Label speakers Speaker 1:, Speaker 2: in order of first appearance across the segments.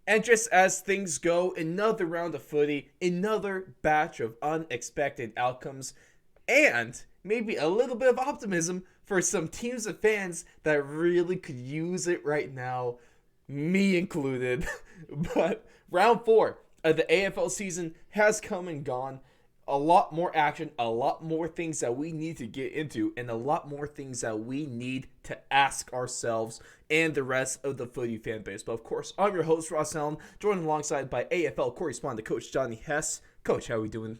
Speaker 1: And just as things go, another round of footy, another batch of unexpected outcomes, and maybe a little bit of optimism for some teams and fans that really could use it right now, me included. But round four of the AFL season has come and gone. A lot more action, a lot more things that we need to get into, and a lot more things that we need to ask ourselves and the rest of the footy fan base. But of course, I'm your host, Ross Allen, joined alongside by AFL correspondent Coach Johnny Hess. Coach, how are we doing?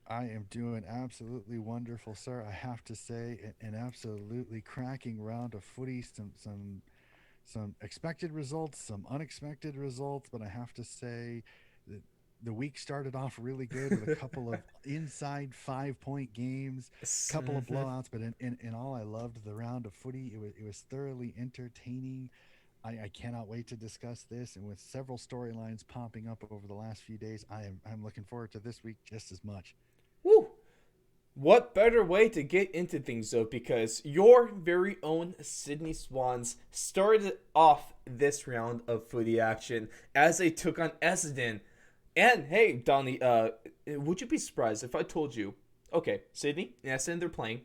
Speaker 2: I am doing absolutely wonderful, sir. I have to say, an absolutely cracking round of footy. Some expected results, some unexpected results, but I have to say that the week started off really good with a couple of inside 5 point games, couple of
Speaker 1: Mm-hmm.
Speaker 2: blowouts. But in all, I loved the round of footy. It was thoroughly entertaining. I cannot wait to discuss this, and with several storylines popping up over the last few days, I'm looking forward to this week just as much.
Speaker 1: Woo! What better way to get into things though? Because your very own Sydney Swans started off this round of footy action as they took on Essendon. And hey, Donnie, would you be surprised if I told you, okay, Sydney and Essendon they're playing,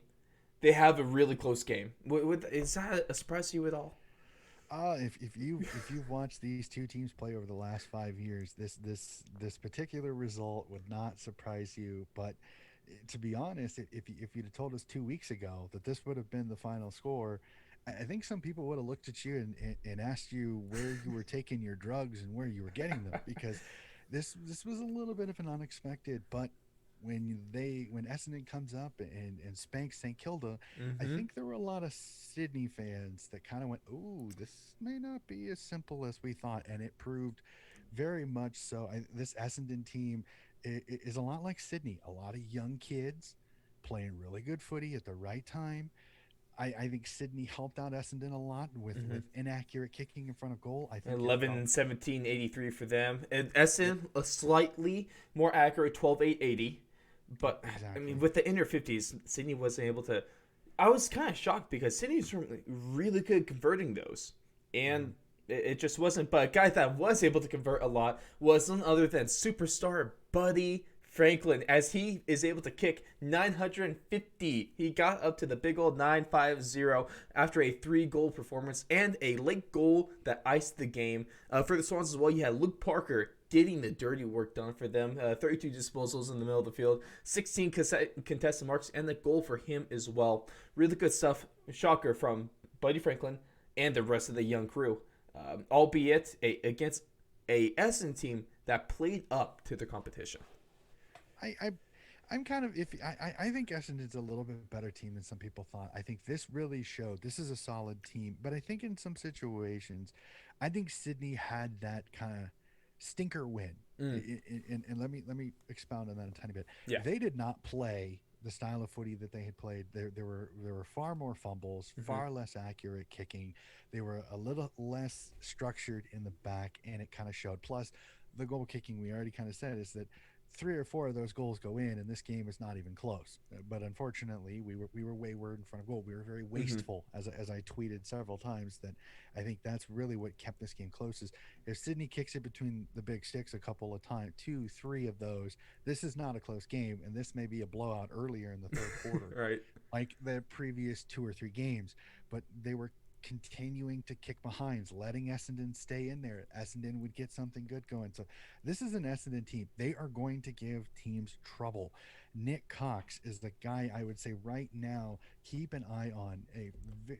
Speaker 1: they have a really close game? Is that a surprise to you at all?
Speaker 2: If you've watched these two teams play over the last 5 years, this particular result would not surprise you. But to be honest, if you'd have told us 2 weeks ago that this would have been the final score, I think some people would have looked at you and asked you where you were taking your drugs and where you were getting them, because this was a little bit of an unexpected. But when Essendon comes up and spanks St Kilda, I
Speaker 1: Mm-hmm.
Speaker 2: think there were a lot of Sydney fans that kind of went, "Ooh, this may not be as simple as we thought," and it proved very much so. This Essendon team is a lot like Sydney. A lot of young kids playing really good footy at the right time. I think Sydney helped out Essendon a lot
Speaker 1: Mm-hmm.
Speaker 2: with inaccurate kicking in front of goal. I think it felt
Speaker 1: 11 17 83 for them. And
Speaker 2: Yep,
Speaker 1: Essendon, a slightly more accurate 12 8 80. But I mean,
Speaker 2: exactly.
Speaker 1: with the inner 50s, Sydney wasn't able to. I was kind of shocked because Sydney's really good at converting those, and
Speaker 2: Mhm.
Speaker 1: it just wasn't. But a guy that was able to convert a lot was none other than superstar Buddy Franklin, as he is able to kick 950. He got up to the big old 950 after a 3 goal performance and a late goal that iced the game. For the Swans as well, you had Luke Parker getting the dirty work done for them. 32 disposals in the middle of the field, 16 contested marks, and the goal for him as well. Really good stuff. Shocker from Buddy Franklin and the rest of the young crew. Albeit against a Essendon team that played up to the competition.
Speaker 2: I, I I'm kind of iffy. I think Essendon's a little bit better team than some people thought. I think this really showed this is a solid team, but I think in some situations, I think Sydney had that kind of stinker win.
Speaker 1: Mm,
Speaker 2: And let me expound on that a tiny bit.
Speaker 1: yeah.
Speaker 2: They did not play the style of footy that they had played. There were far more fumbles,
Speaker 1: Mm-hmm.
Speaker 2: far less accurate kicking. They were a little less structured in the back, and it kind of showed. Plus, the goal kicking we already kind of said is that three or four of those goals go in, and this game is not even close. But unfortunately, we were wayward in front of goal. We were very
Speaker 1: Mm-hmm.
Speaker 2: wasteful, as I tweeted several times. That I think that's really what kept this game close. Is if Sydney kicks it between the big sticks a couple of times, two, three of those, this is not a close game, and this may be a blowout earlier in the third quarter,
Speaker 1: Right.
Speaker 2: like the previous two or three games. But they were continuing to kick behinds, letting Essendon stay in there. Essendon would get something good going. So this is an Essendon team. They are going to give teams trouble. Nick Cox is the guy I would say right now, keep an eye on. A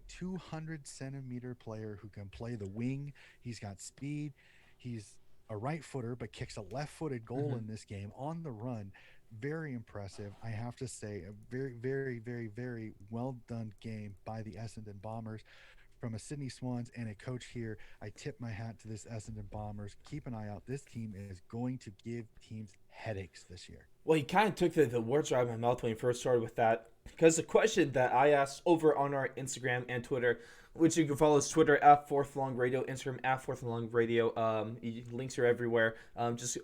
Speaker 2: 200 centimeter player who can play the wing. He's got speed. He's a right footer, but kicks a left footed goal
Speaker 1: Mm-hmm.
Speaker 2: in this game on the run. Very impressive. I have to say, a very, very, very, very well done game by the Essendon Bombers. From a Sydney Swans and a coach here, I tip my hat to this Essendon Bombers. Keep an eye out. This team is going to give teams headaches this year.
Speaker 1: Well, he kind of took the words right out of my mouth when he first started with that. Because the question that I asked over on our Instagram and Twitter, which you can follow us Twitter at Fourth Long Radio, Instagram at Fourth Long Radio. Links are everywhere. Just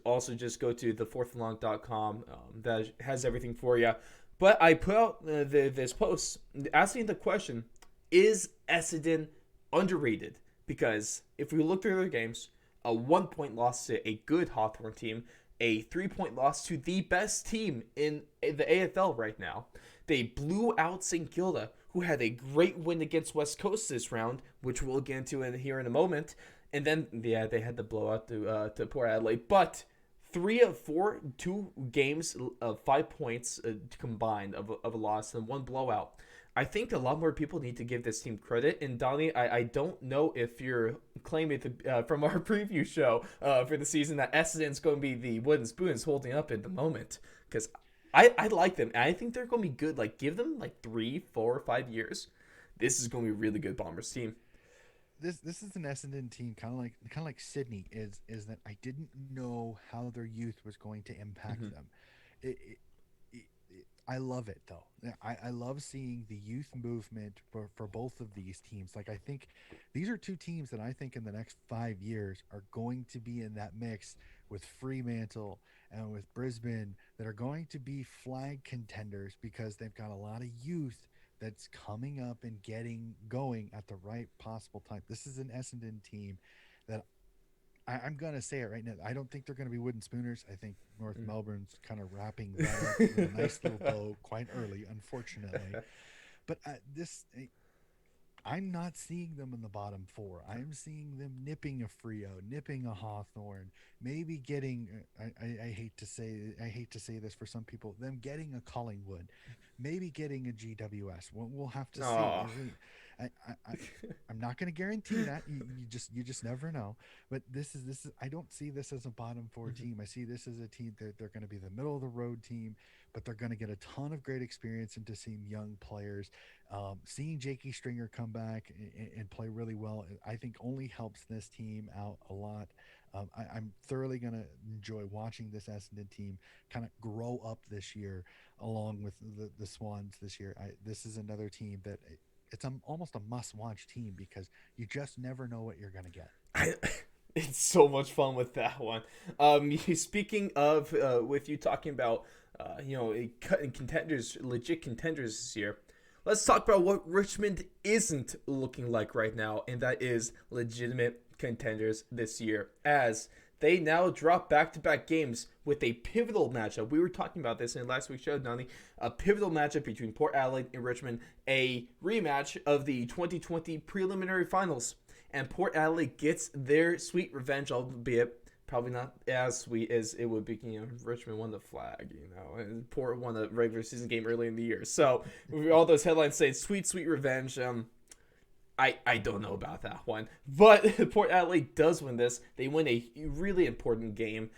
Speaker 1: go to thefourthlong.com. That has everything for you. But I put out this post asking the question: is Essendon underrated? Because if we look through their games, a 1 point loss to a good Hawthorne team, a 3 point loss to the best team in the AFL right now. They blew out St. Kilda, who had a great win against West Coast this round, which we'll get into here in a moment. And then, yeah, they had the blowout to Port Adelaide. But 3 of 4, 2 games of 5 points combined of a loss and one blowout. I think a lot more people need to give this team credit. And Donnie, I don't know if you're claiming from our preview show for the season that Essendon's going to be the wooden spoons holding up at the moment. Because I like them. And I think they're going to be good. Like, give them like 3, 4, 5 years. This is going to be a really good Bombers team.
Speaker 2: This is an Essendon team, kind of like Sydney is that I didn't know how their youth was going to impact them. It, it, I love it though. I love seeing the youth movement for both of these teams. Like I think these are two teams that I think in the next 5 years are going to be in that mix with Fremantle and with Brisbane that are going to be flag contenders because they've got a lot of youth that's coming up and getting going at the right possible time. This is an Essendon team that I'm going to say it right now. I don't think they're going to be wooden spooners. I think North Melbourne's kind of wrapping that up with a nice little bow quite early, unfortunately. But I'm not seeing them in the bottom four. I'm seeing them nipping a Frio, nipping a Hawthorne, maybe getting. I hate to say this for some people. Them getting a Collingwood, maybe getting a GWS. We'll have to see. I'm not going to guarantee that. You just never know. But this is. I don't see this as a bottom four team. I see this as a team that they're going to be the middle of the road team, but they're going to get a ton of great experience into seeing young players. Seeing Jakey Stringer come back and play really well, I think only helps this team out a lot. I'm thoroughly going to enjoy watching this Essendon team kind of grow up this year along with the Swans this year. This is another team that it's almost a must-watch team because you just never know what you're going to get.
Speaker 1: It's so much fun with that one. Speaking of, with you talking about, contenders, legit contenders this year, let's talk about what Richmond isn't looking like right now, and that is legitimate contenders this year, as they now drop back-to-back games with a pivotal matchup. We were talking about this in last week's show, Donnie. A pivotal matchup between Port Adelaide and Richmond, a rematch of the 2020 preliminary finals. And Port Adelaide gets their sweet revenge, albeit probably not as sweet as it would be, Richmond won the flag, and Port won a regular season game early in the year. So all those headlines say sweet, sweet revenge. I don't know about that one. But Port Adelaide does win this. They win a really important game.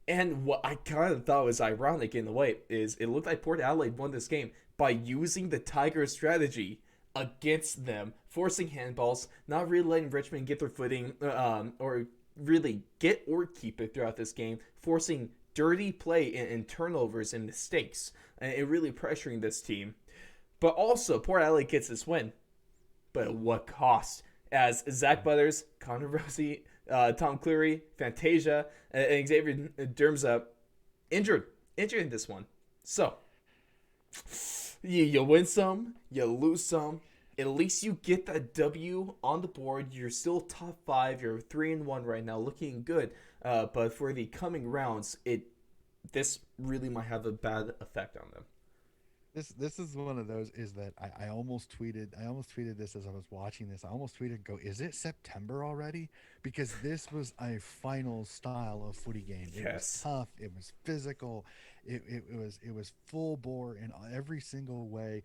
Speaker 1: And what I kind of thought was ironic in the way is it looked like Port Adelaide won this game by using the Tigers strategy against them, forcing handballs, not really letting Richmond get their footing or really get or keep it throughout this game, forcing dirty play and turnovers and mistakes, and really pressuring this team. But also, Port Adelaide gets this win. But at what cost? As Zach Butters, Connor Rosie, Tom Cleary, Fantasia, and Xavier Dermza injured in this one. So, you win some, you lose some. At least you get that W on the board. You're still top 5. You're 3-1 right now, looking good. But for the coming rounds, this really might have a bad effect on them.
Speaker 2: This is one of those is that I almost tweeted this as I was watching this. I almost tweeted, is it September already? Because this was a final style of footy game. It was tough. It was physical. It was full bore in every single way.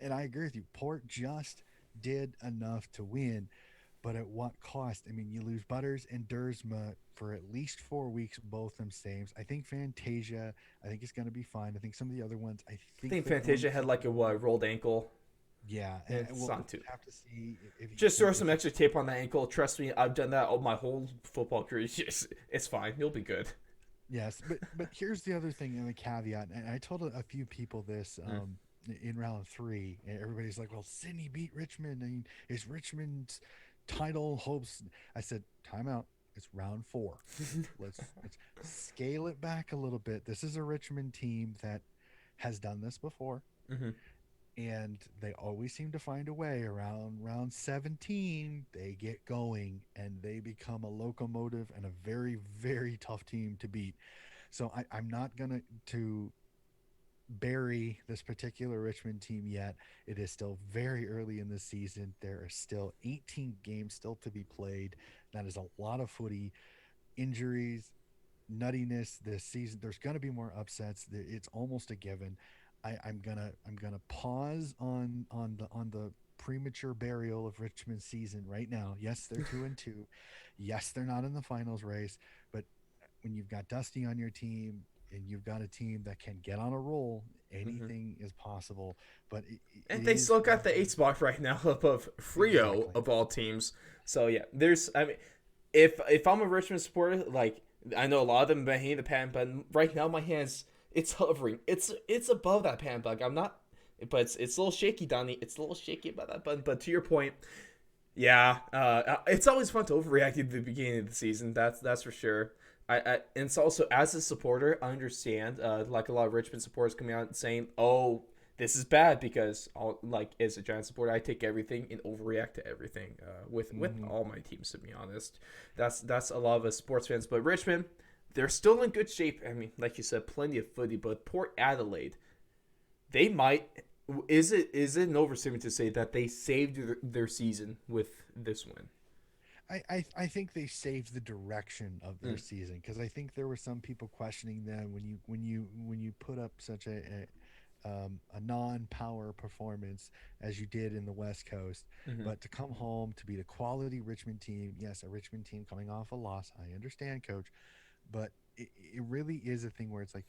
Speaker 2: And I agree with you. Port just did enough to win. But at what cost? I mean, you lose Butters and Dersma for at least 4 weeks, both them saves. I think Fantasia, it's going to be fine. I think some of the other ones, I think
Speaker 1: Fantasia had like a rolled ankle.
Speaker 2: Yeah,
Speaker 1: and we'll
Speaker 2: not too. Have to see if
Speaker 1: just throw some extra tape on the ankle. Trust me, I've done that my whole football career. It's fine. You'll be good.
Speaker 2: Yes, but here's the other thing and the caveat, and I told a few people this in round 3. And everybody's like, "Well, Sydney beat Richmond. I mean, is Richmond's title hopes?" I said, "Time out. It's round 4. let's scale it back a little bit. This is a Richmond team that has done this before. and they always seem to find a way. Around round 17 they get going and they become a locomotive and a very, very tough team to beat. So I'm not gonna to bury this particular Richmond team yet. It is still very early in the season. There are still 18 games still to be played. That is a lot of footy. Injuries, nuttiness this season. There's going to be more upsets. It's almost a given. I'm gonna pause on the premature burial of Richmond's season right now. Yes, they're 2-2. Yes, they're not in the finals race, but when you've got Dusty on your team and you've got a team that can get on a roll,
Speaker 1: Hmm.
Speaker 2: anything is possible. But it
Speaker 1: And they
Speaker 2: is
Speaker 1: still
Speaker 2: going
Speaker 1: got
Speaker 2: to
Speaker 1: the eight
Speaker 2: be
Speaker 1: spot right now above Frio
Speaker 2: exactly.
Speaker 1: of all teams. So yeah, there's. I mean, if I'm a Richmond supporter, like I know a lot of them behind the pan, but right now my hands it's hovering. It's above that pan bug. I'm not, but it's a little shaky, Donnie. It's a little shaky about that button. But to your point, yeah, it's always fun to overreact at the beginning of the season. That's for sure. And it's also as a supporter, I understand. Like a lot of Richmond supporters coming out and saying, "Oh, this is bad," because like as a Giant supporter, I take everything and overreact to everything. With
Speaker 2: Hmm.
Speaker 1: all my teams, to be honest, that's a lot of us sports fans. But Richmond, they're still in good shape. I mean, like you said, plenty of footy. But Port Adelaide, they might. Is it an overstatement to say that they saved their season with this win?
Speaker 2: I think they saved the direction of their
Speaker 1: Mm.
Speaker 2: season because I think there were some people questioning them when you put up such a non-power performance as you did in the West Coast,
Speaker 1: Hmm.
Speaker 2: but to come home to beat a quality Richmond team, yes, a Richmond team coming off a loss. I understand, coach, but it really is a thing where it's like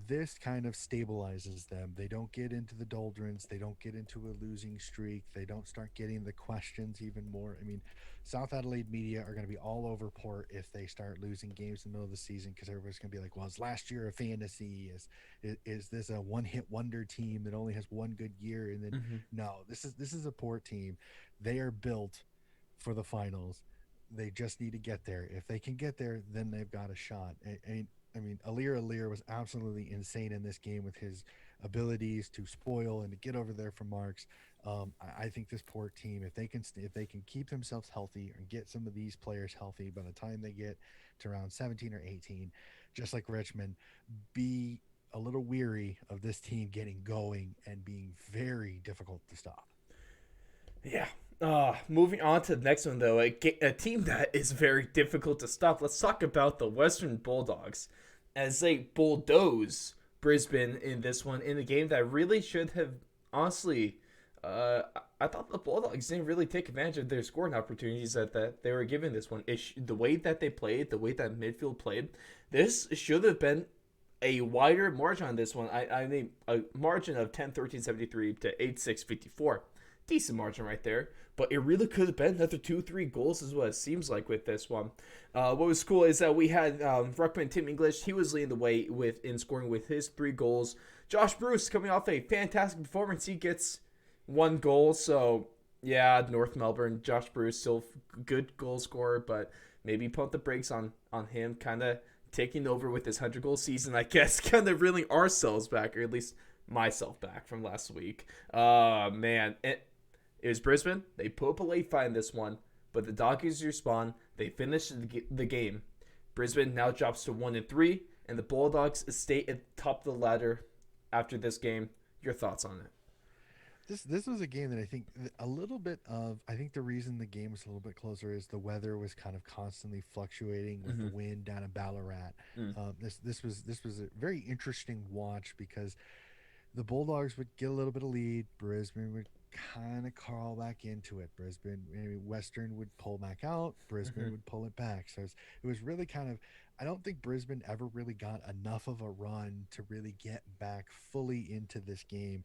Speaker 2: this kind of stabilizes them. They don't get into the doldrums. They don't get into a losing streak. They don't start getting the questions even more. I mean, South Adelaide media are going to be all over Port if they start losing games in the middle of the season because everybody's going to be like, well, is last year a fantasy? Is this a one hit wonder team that only has one good year? And then
Speaker 1: Hmm.
Speaker 2: no, this is a Port team. They are built for the finals. They just need to get there. If they can get there, then they've got a shot. I mean, Alir was absolutely insane in this game with his abilities to spoil and to get over there for marks. I think this Port team, if they can keep themselves healthy and get some of these players healthy by the time they get to around 17 or 18, just like Richmond, be a little weary of this team getting going and being very difficult to stop.
Speaker 1: Yeah. Moving on to the next one, though, a team that is very difficult to stop. Let's talk about the Western Bulldogs as they bulldoze Brisbane in this one in a game that really should have, honestly, I thought the Bulldogs didn't really take advantage of their scoring opportunities that they were given this one. The way that they played, the way that midfield played, this should have been a wider margin on this one. I mean, a margin of 10-13-73 to 8-6-54. Decent margin right there. But it really could have been another 2-3 goals, is what it seems like with this one. What was cool is that we had Ruckman Tim English. He was leading the way in scoring with his 3 goals. Josh Bruce coming off a fantastic performance. He gets 1 goal. So, yeah, North Melbourne, Josh Bruce, still good goal scorer, but maybe pump the brakes on him. Kind of taking over with his 100 goal season, I guess, kind of reeling ourselves back, or at least myself back from last week. Man, it was Brisbane. They put up a late fight in this one, but the Doggies respond. They finish the game. Brisbane now drops to 1-3, and the Bulldogs stay at the top of the ladder after this game. Your thoughts on it?
Speaker 2: This was a game that I think a little bit of. I think the reason the game was a little bit closer is the weather was kind of constantly fluctuating with the
Speaker 1: Mm-hmm.
Speaker 2: wind down in Ballarat.
Speaker 1: Mm.
Speaker 2: This was a very interesting watch because the Bulldogs would get a little bit of lead. Brisbane would kind of crawl back into it. Western would pull back out.
Speaker 1: Mm-hmm.
Speaker 2: Brisbane would pull it back. So it was really kind of. I don't think Brisbane ever really got enough of a run to really get back fully into this game.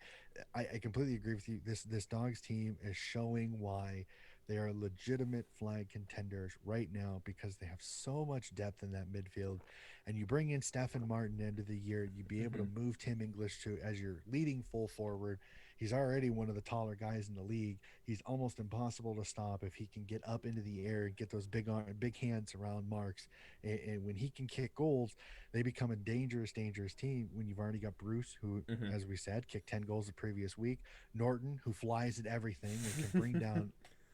Speaker 2: I completely agree with you. This Dogs team is showing why they are legitimate flag contenders right now because they have so much depth in that midfield. And you bring in Stephen Martin end of the year, you'd be able
Speaker 1: Mm-hmm.
Speaker 2: to move Tim English to as your leading full forward. He's already one of the taller guys in the league. He's almost impossible to stop if he can get up into the air and get those big hands around marks. And when he can kick goals, they become a dangerous team. When you've already got Bruce, who,
Speaker 1: Mm-hmm.
Speaker 2: as we said, kicked 10 goals the previous week. Norton, who flies at everything and can bring down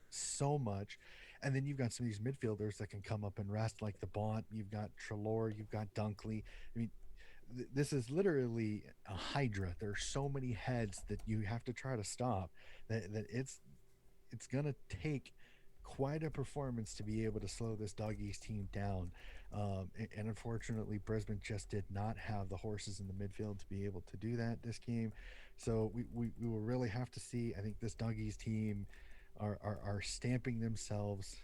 Speaker 2: so much. And then you've got some of these midfielders that can come up and rest, like the Bont. You've got Trelaw. You've got Dunkley. I mean, this is literally a hydra. There are so many heads that you have to try to stop that it's gonna take quite a performance to be able to slow this Doggies team down. And unfortunately, Brisbane just did not have the horses in the midfield to be able to do that this game. So we will really have to see. I think this Doggies team are stamping themselves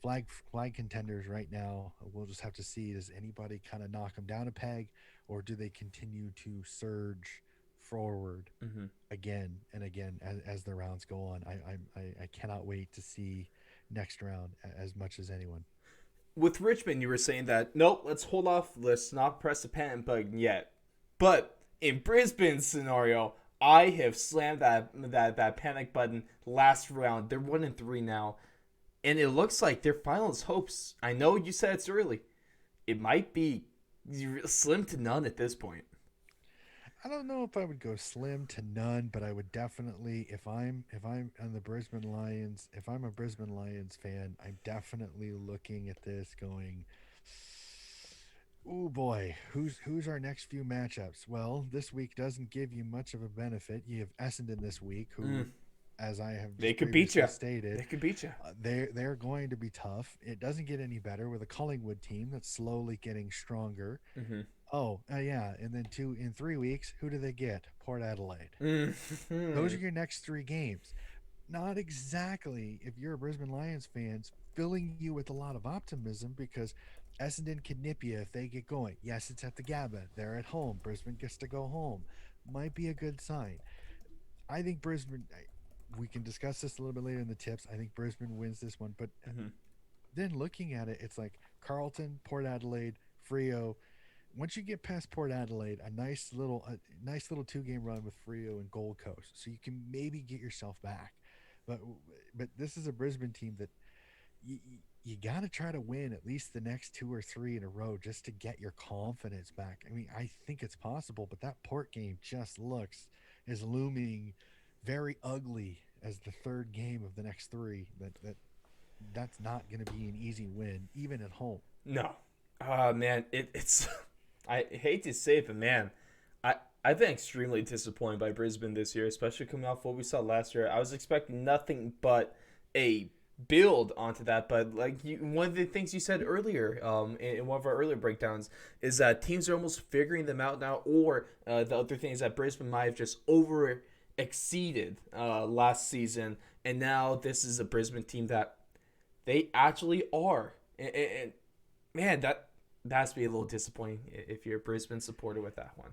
Speaker 2: flag contenders right now. We'll just have to see, does anybody kind of knock them down a peg, or do they continue to surge forward
Speaker 1: Mm-hmm.
Speaker 2: again and again as the rounds go on? I cannot wait to see next round as much as anyone.
Speaker 1: With Richmond, you were saying that nope, let's hold off, let's not press the panic button yet. But in Brisbane's scenario, I have slammed that panic button last round. They're 1-3 now, and it looks like their finals hopes. I know you said it's early. It might be slim to none at this point.
Speaker 2: I don't know if I would go slim to none, but I would definitely, if I'm on the Brisbane Lions, if I'm a Brisbane Lions fan, I'm definitely looking at this going, oh boy, who's our next few matchups? Well, this week doesn't give you much of a benefit. You have Essendon this week, who,
Speaker 1: Mm,
Speaker 2: as I have
Speaker 1: they
Speaker 2: just
Speaker 1: could beat you.
Speaker 2: previously stated,
Speaker 1: They could beat you.
Speaker 2: they're going to be tough. It doesn't get any better with a Collingwood team that's slowly getting stronger.
Speaker 1: Mm-hmm.
Speaker 2: Oh, yeah, and then 3 weeks, who do they get? Port Adelaide. Those
Speaker 1: Mm-hmm.
Speaker 2: are your next 3 games. Not exactly, if you're a Brisbane Lions fans, filling you with a lot of optimism, because Essendon can nip you if they get going. Yes, it's at the Gabba. They're at home. Brisbane gets to go home. Might be a good sign. I think Brisbane. We can discuss this a little bit later in the tips. I think Brisbane wins this one, but
Speaker 1: Mm-hmm.
Speaker 2: then looking at it, it's like Carlton, Port Adelaide, Frio. Once you get past Port Adelaide, a nice little 2 game run with Frio and Gold Coast, so you can maybe get yourself back. But but this is a Brisbane team that you, you got to try to win at least the next 2 or 3 in a row just to get your confidence back. I mean, I think it's possible, but that Port game just looks is looming very ugly as the third game of the next 3. That's not going to be an easy win, even at home.
Speaker 1: No. Man, it's. I hate to say it, but man, I I've been extremely disappointed by Brisbane this year, especially coming off what we saw last year. I was expecting nothing but a build onto that, but one of the things you said earlier, in one of our earlier breakdowns, is that teams are almost figuring them out now. Or the other thing is that Brisbane might have just over exceeded last season, and now this is a Brisbane team that they actually are. And man, that has to be a little disappointing if you're a Brisbane supporter with that one.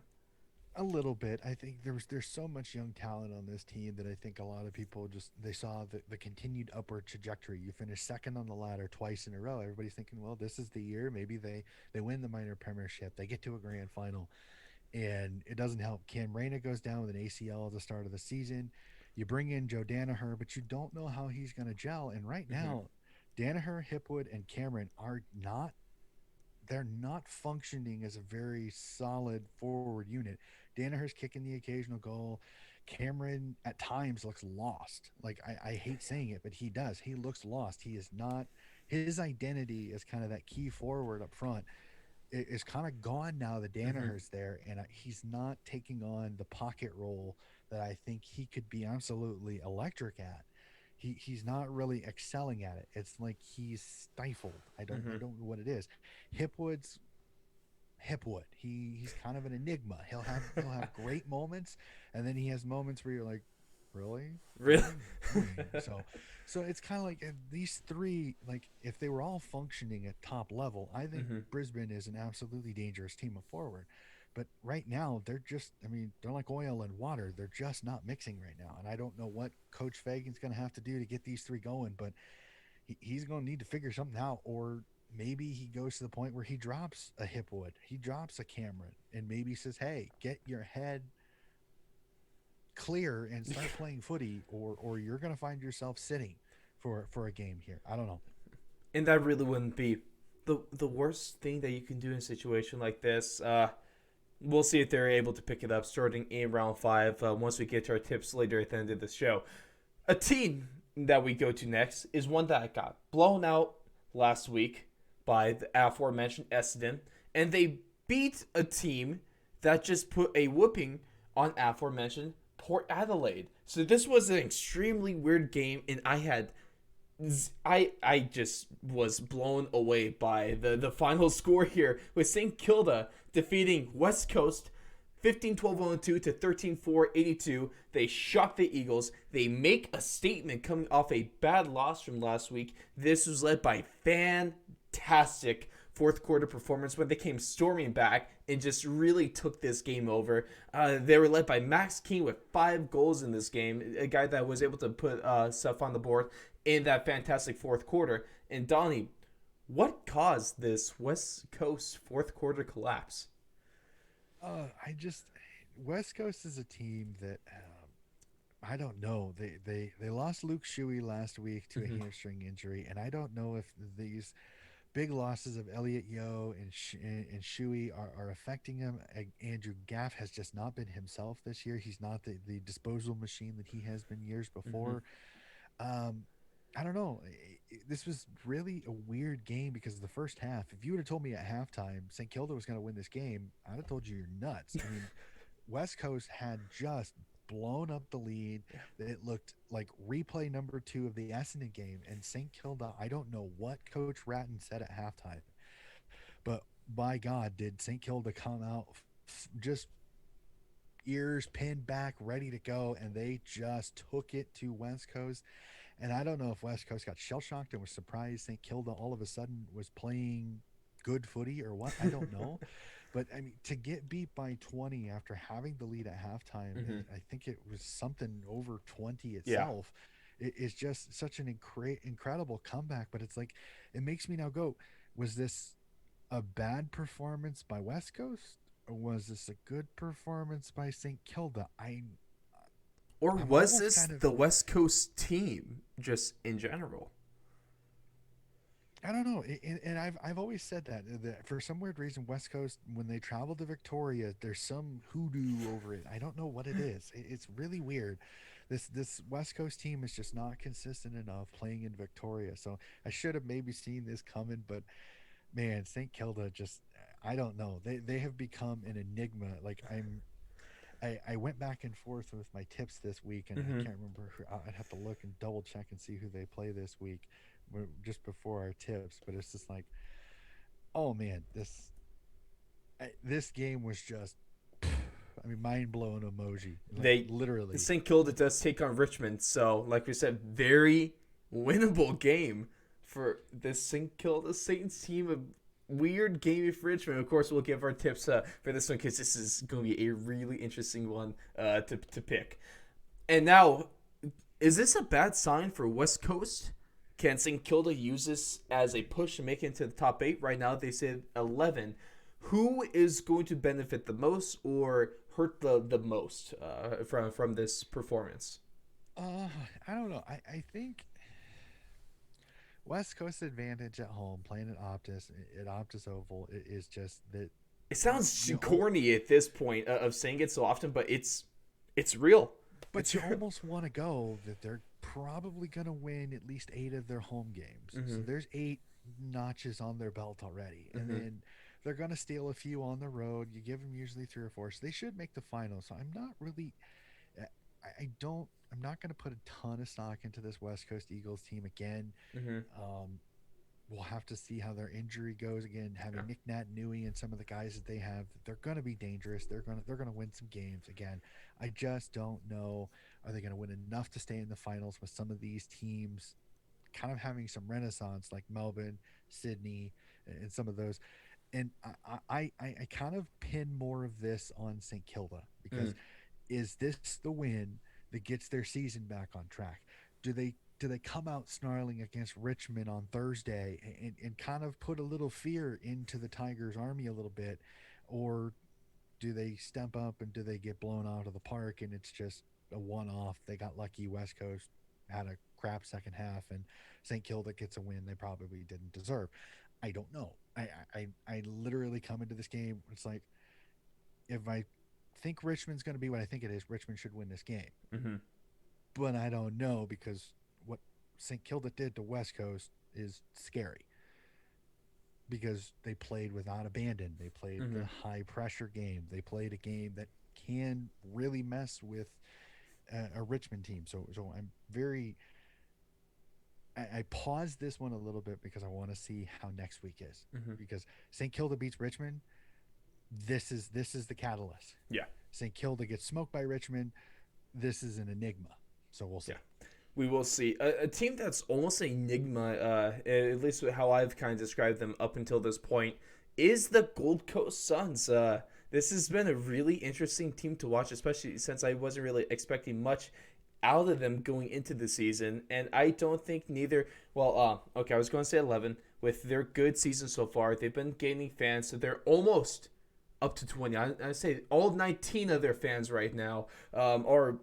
Speaker 2: A little bit. I think there's so much young talent on this team that I think a lot of people just they saw the continued upward trajectory. You finish second on the ladder twice in a row. Everybody's thinking, well, this is the year. Maybe they win the minor premiership. They get to a grand final, and it doesn't help. Cam Rayna goes down with an ACL at the start of the season. You bring in Joe Danaher, but you don't know how he's going to gel. And right
Speaker 1: Mm-hmm.
Speaker 2: now, Danaher, Hipwood, and Cameron are not they're not functioning as a very solid forward unit. Danaher's kicking the occasional goal. Cameron at times looks lost. Like I hate saying it, but he does. He looks lost. He is not. His identity as kind of that key forward up front is kind of gone now that
Speaker 1: Mm-hmm.
Speaker 2: Danaher's there, and he's not taking on the pocket role that I think he could be absolutely electric at. He's not really excelling at it. It's like he's stifled. I
Speaker 1: Mm-hmm.
Speaker 2: don't know what it is. Hipwood's Hipwood. He's kind of an enigma. He'll have great moments, and then he has moments where you're like, really,
Speaker 1: Really?
Speaker 2: really. So it's kind of like these 3. Like if they were all functioning at top level, I think
Speaker 1: Mm-hmm.
Speaker 2: Brisbane is an absolutely dangerous team of forward. But right now, they're just, I mean, they're like oil and water. They're just not mixing right now. And I don't know what Coach Fagan's going to have to do to get these 3 going, but he's going to need to figure something out, or maybe he goes to the point where he drops a Hipwood, he drops a Cameron, and maybe says, "Hey, get your head clear and start playing footy, or you're going to find yourself sitting for a game here. I don't know.
Speaker 1: And that really wouldn't be the worst thing that you can do in a situation like this. We'll see if they're able to pick it up starting in round 5 once we get to our tips later at the end of the show. A team that we go to next is one that got blown out last week by the aforementioned Essendon, and they beat a team that just put a whooping on aforementioned Port Adelaide. So this was an extremely weird game, and I just was blown away by the final score here with St. Kilda defeating West Coast 15-12-2 to 13-4-82. They shocked the Eagles. They make a statement coming off a bad loss from last week. This was led by fantastic fourth quarter performance when they came storming back and just really took this game over. They were led by Max King with 5 goals in this game, a guy that was able to put stuff on the board in that fantastic fourth quarter. And Donnie, what caused this West Coast fourth quarter collapse?
Speaker 2: I just West Coast is a team that I don't know. They lost Luke Shuey last week to a hamstring injury, and I don't know if these big losses of Elliot Yeo and Shuey are affecting him. Andrew Gaff has just not been himself this year. He's not the disposal machine that he has been years before. I don't know. This was really a weird game because of the first half. If you would have told me at halftime St. Kilda was going to win this game, I'd have told you you're nuts. I mean, West Coast had just blown up the lead. It looked like replay number 2 of the Essendon game. And St. Kilda, I don't know what Coach Ratton said at halftime, but by God, did St. Kilda come out just ears pinned back, ready to go, and they just took it to West Coast. And I don't know if West Coast got shell shocked and was surprised St. Kilda all of a sudden was playing good footy or what. I don't know. But I mean, to get beat by 20 after having the lead at halftime, I think it was something over 20 itself. It is just such an incredible comeback. But it's like, it makes me now go, was this a bad performance by West Coast? Or was this a good performance by St. Kilda?
Speaker 1: Or
Speaker 2: I'm
Speaker 1: was
Speaker 2: almost
Speaker 1: this
Speaker 2: kind of,
Speaker 1: the West Coast team just in general?
Speaker 2: I don't know, and I've always said that for some weird reason, West Coast, when they travel to Victoria, there's some hoodoo over it. I don't know what it is. It's really weird. This West Coast team is just not consistent enough playing in Victoria. So I should have maybe seen this coming, but man, St. Kilda just, I don't know. They have become an enigma. Like I went back and forth with my tips this week, and I can't remember who. I'd have to look and double check and see who they play this week, just before our tips. But it's just like, oh man, this game was just, I mean, mind blowing emoji. Like,
Speaker 1: They
Speaker 2: literally.
Speaker 1: St. Kilda does take on Richmond, so like we said, very winnable game for this St. Kilda Saints team. A weird game for Richmond. Of course, we'll give our tips for this one because this is going to be a really interesting one to pick. And now, is this a bad sign for West Coast? Can St. Kilda use this as a push to make it into the top 8? Right now, they said 11. Who is going to benefit the most or hurt the most from this performance?
Speaker 2: I don't know. I think West Coast advantage at home, playing at Optus Oval, is just that.
Speaker 1: It sounds
Speaker 2: You
Speaker 1: corny at this point of saying it so often, but it's real.
Speaker 2: But you almost want to go that they're probably going to win at least 8 of their home games. So there's 8 notches on their belt already. And then they're going to steal a few on the road. You give them usually 3 or 4. So they should make the final. So I'm not really, I'm not going to put a ton of stock into this West Coast Eagles team again. We'll have to see how their injury goes again. Having Nick Nat Nui and some of the guys that they have, they're going to be dangerous. They're going to win some games again. I just don't know. Are they going to win enough to stay in the finals with some of these teams kind of having some renaissance like Melbourne, Sydney, and some of those? And I kind of pin more of this on St. Kilda because is this the win that gets their season back on track? Do they come out snarling against Richmond on Thursday and kind of put a little fear into the Tigers' army a little bit? Or do they step up and do they get blown out of the park and it's just a one-off. They got lucky. West Coast had a crap second half, and St. Kilda gets a win they probably didn't deserve. I don't know. I literally come into this game. It's like if I think Richmond's going to be what I think it is, Richmond should win this game.
Speaker 1: Mm-hmm.
Speaker 2: But I don't know because what St. Kilda did to West Coast is scary because they played without abandon. They played
Speaker 1: Mm-hmm.
Speaker 2: the high pressure game. They played a game that can really mess with a Richmond team. So I'm very. I paused this one a little bit because I want to see how next week is.
Speaker 1: Mm-hmm.
Speaker 2: Because St. Kilda beats Richmond, this is the catalyst.
Speaker 1: Yeah.
Speaker 2: St. Kilda gets smoked by Richmond. This is an enigma. So we'll see.
Speaker 1: Yeah. We will see. A team that's almost an enigma, at least how I've kind of described them up until this point, is the Gold Coast Suns. This has been a really interesting team to watch, especially since I wasn't really expecting much out of them going into the season. And I don't think neither. Well, okay, I was going to say 11. With their good season so far, they've been gaining fans, so they're almost up to 20. I say all 19 of their fans right now are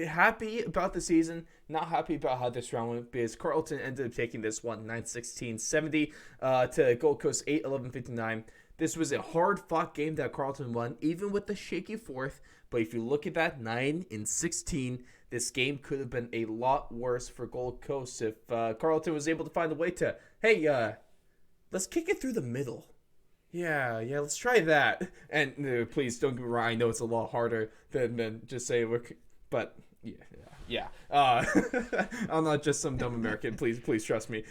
Speaker 1: happy about the season, not happy about how this round went because Carlton ended up taking this one 9-16-70 to Gold Coast 8-11-59. This was a hard-fought game that Carlton won, even with the shaky fourth. But if you look at that 9-16, this game could have been a lot worse for Gold Coast if Carlton was able to find a way to, hey, let's kick it through the middle. Yeah, let's try that. And please don't get me wrong, I know it's a lot harder than just say but yeah. I'm not just some dumb American. Please trust me.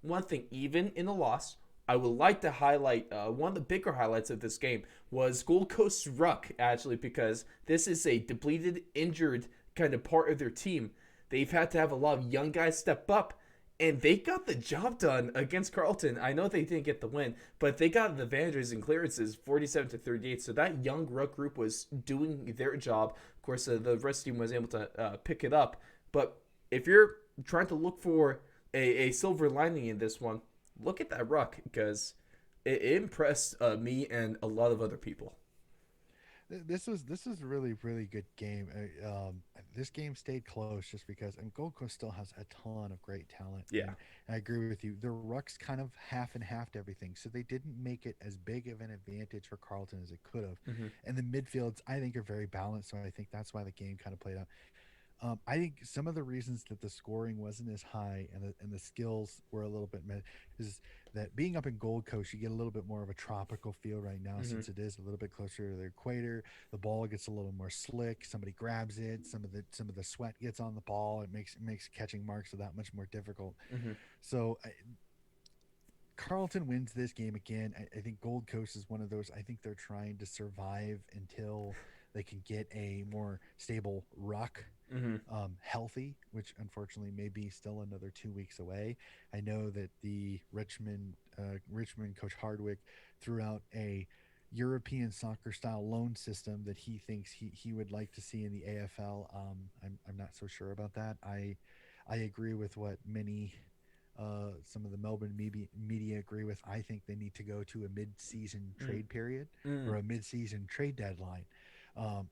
Speaker 1: One thing, even in a loss, I would like to highlight one of the bigger highlights of this game was Gold Coast's ruck, actually, because this is a depleted, injured kind of part of their team. They've had to have a lot of young guys step up, and they got the job done against Carlton. I know they didn't get the win, but they got the advantages and clearances 47-38. So that young ruck group was doing their job. Of course, the rest team was able to pick it up. But if you're trying to look for a silver lining in this one, look at that ruck because it impressed me and a lot of other people.
Speaker 2: This was a really good game. This game stayed close just because, and Gold Coast still has a ton of great talent.
Speaker 1: Yeah.
Speaker 2: And I agree with you. The Rucks kind of half and half everything, so they didn't make it as big of an advantage for Carlton as it could have.
Speaker 1: Mm-hmm.
Speaker 2: And the midfields, I think, are very balanced. So I think that's why the game kind of played out. I think some of the reasons that the scoring wasn't as high and the skills were a little bit is that being up in Gold Coast, you get a little bit more of a tropical feel right now since it is a little bit closer to the equator. The ball gets a little more slick. Somebody grabs it. Some of the sweat gets on the ball. It makes catching marks that much more difficult.
Speaker 1: Mm-hmm.
Speaker 2: So Carlton wins this game again. I think Gold Coast is one of those. I think they're trying to survive until they can get a more stable ruck.
Speaker 1: Mm-hmm.
Speaker 2: Healthy, which unfortunately may be still another 2 weeks away. I know that the Richmond coach Hardwick threw out a European soccer style loan system that he thinks he would like to see in the AFL. I'm not so sure about that. I agree with what many some of the Melbourne media agree with. I think they need to go to a mid-season trade period or a mid-season trade deadline.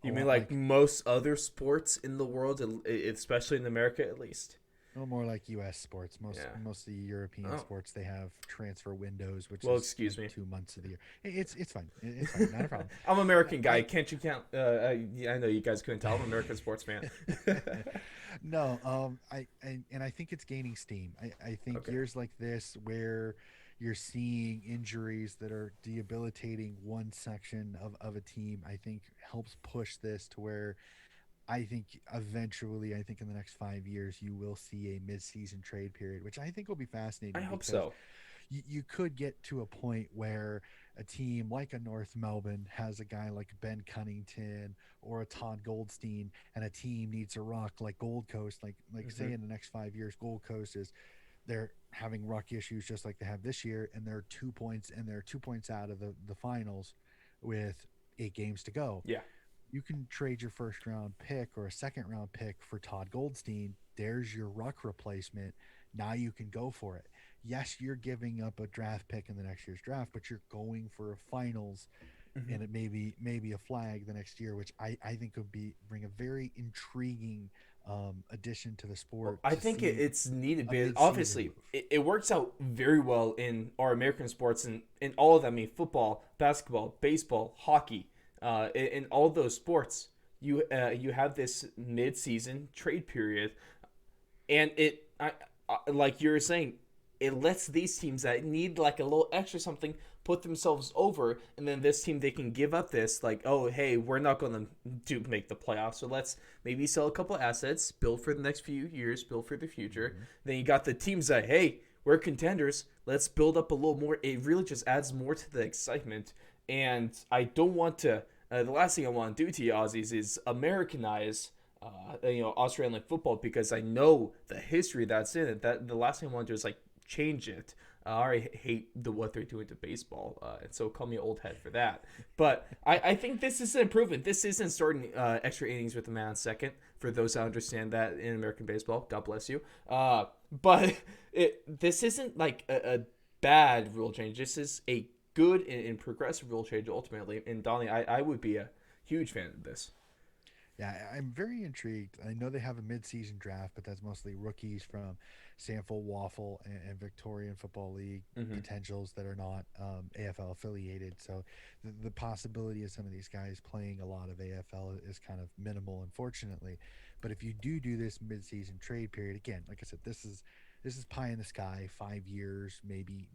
Speaker 1: You mean like most other sports in the world, especially in America at least?
Speaker 2: A little more like U.S. sports. Most of the European sports, they have transfer windows, which is
Speaker 1: excuse me,
Speaker 2: 2 months of the year. It's fine. It's fine. Not a problem.
Speaker 1: I'm an American guy. Can't you count? I know you guys couldn't tell. I'm an American sportsman.
Speaker 2: No, I think it's gaining steam. I think years like this where you're seeing injuries that are debilitating one section of a team, I think helps push this to where I think eventually, in the next 5 years, you will see a mid-season trade period, which I think will be fascinating.
Speaker 1: I hope so.
Speaker 2: You could get to a point where a team like a North Melbourne has a guy like Ben Cunnington or a Todd Goldstein, and a team needs a ruck like Gold Coast. Say in the next 5 years, Gold Coast they're having ruck issues just like they have this year, and they're 2 points out of the finals with 8 games to go.
Speaker 1: Yeah.
Speaker 2: You can trade your first round pick or a second round pick for Todd Goldstein. There's your ruck replacement. Now you can go for it. Yes, you're giving up a draft pick in the next year's draft, but you're going for a finals and it maybe a flag the next year, which I think would bring a very intriguing addition to the sport.
Speaker 1: I
Speaker 2: To
Speaker 1: think
Speaker 2: see
Speaker 1: it's needed,
Speaker 2: a
Speaker 1: because
Speaker 2: mid-season
Speaker 1: obviously
Speaker 2: move.
Speaker 1: it works out very well in our American sports, and in all of them. I mean, football, basketball, baseball, hockey, in all those sports, you have this mid-season trade period, and like you were saying, it lets these teams that need like a little extra something put themselves over, and then this team, they can give up this, like, oh hey, we're not going to do make the playoffs, so let's maybe sell a couple assets, build for the next few years, build for the future.
Speaker 2: Mm-hmm.
Speaker 1: Then you got the teams that, hey, we're contenders, let's build up a little more. It really just adds more to the excitement. And I don't want to the last thing I want to do to you Aussies is Americanize Australian football, because I know the history that's in it. That the last thing I want to do is like change it. I already hate what they're doing to baseball, and so call me old head for that. But I think this is an improvement. This isn't starting extra innings with a man on second. For those that understand that in American baseball, God bless you. But this isn't like a bad rule change. This is a good and progressive rule change ultimately. And Donnie, I would be a huge fan of this.
Speaker 2: Yeah, I'm very intrigued. I know they have a mid-season draft, but that's mostly rookies from Sanford, Waffle, and Victorian Football League potentials that are not AFL affiliated. So the possibility of some of these guys playing a lot of AFL is kind of minimal, unfortunately. But if you do this mid-season trade period, again, like I said, this is pie in the sky, 5 years, maybe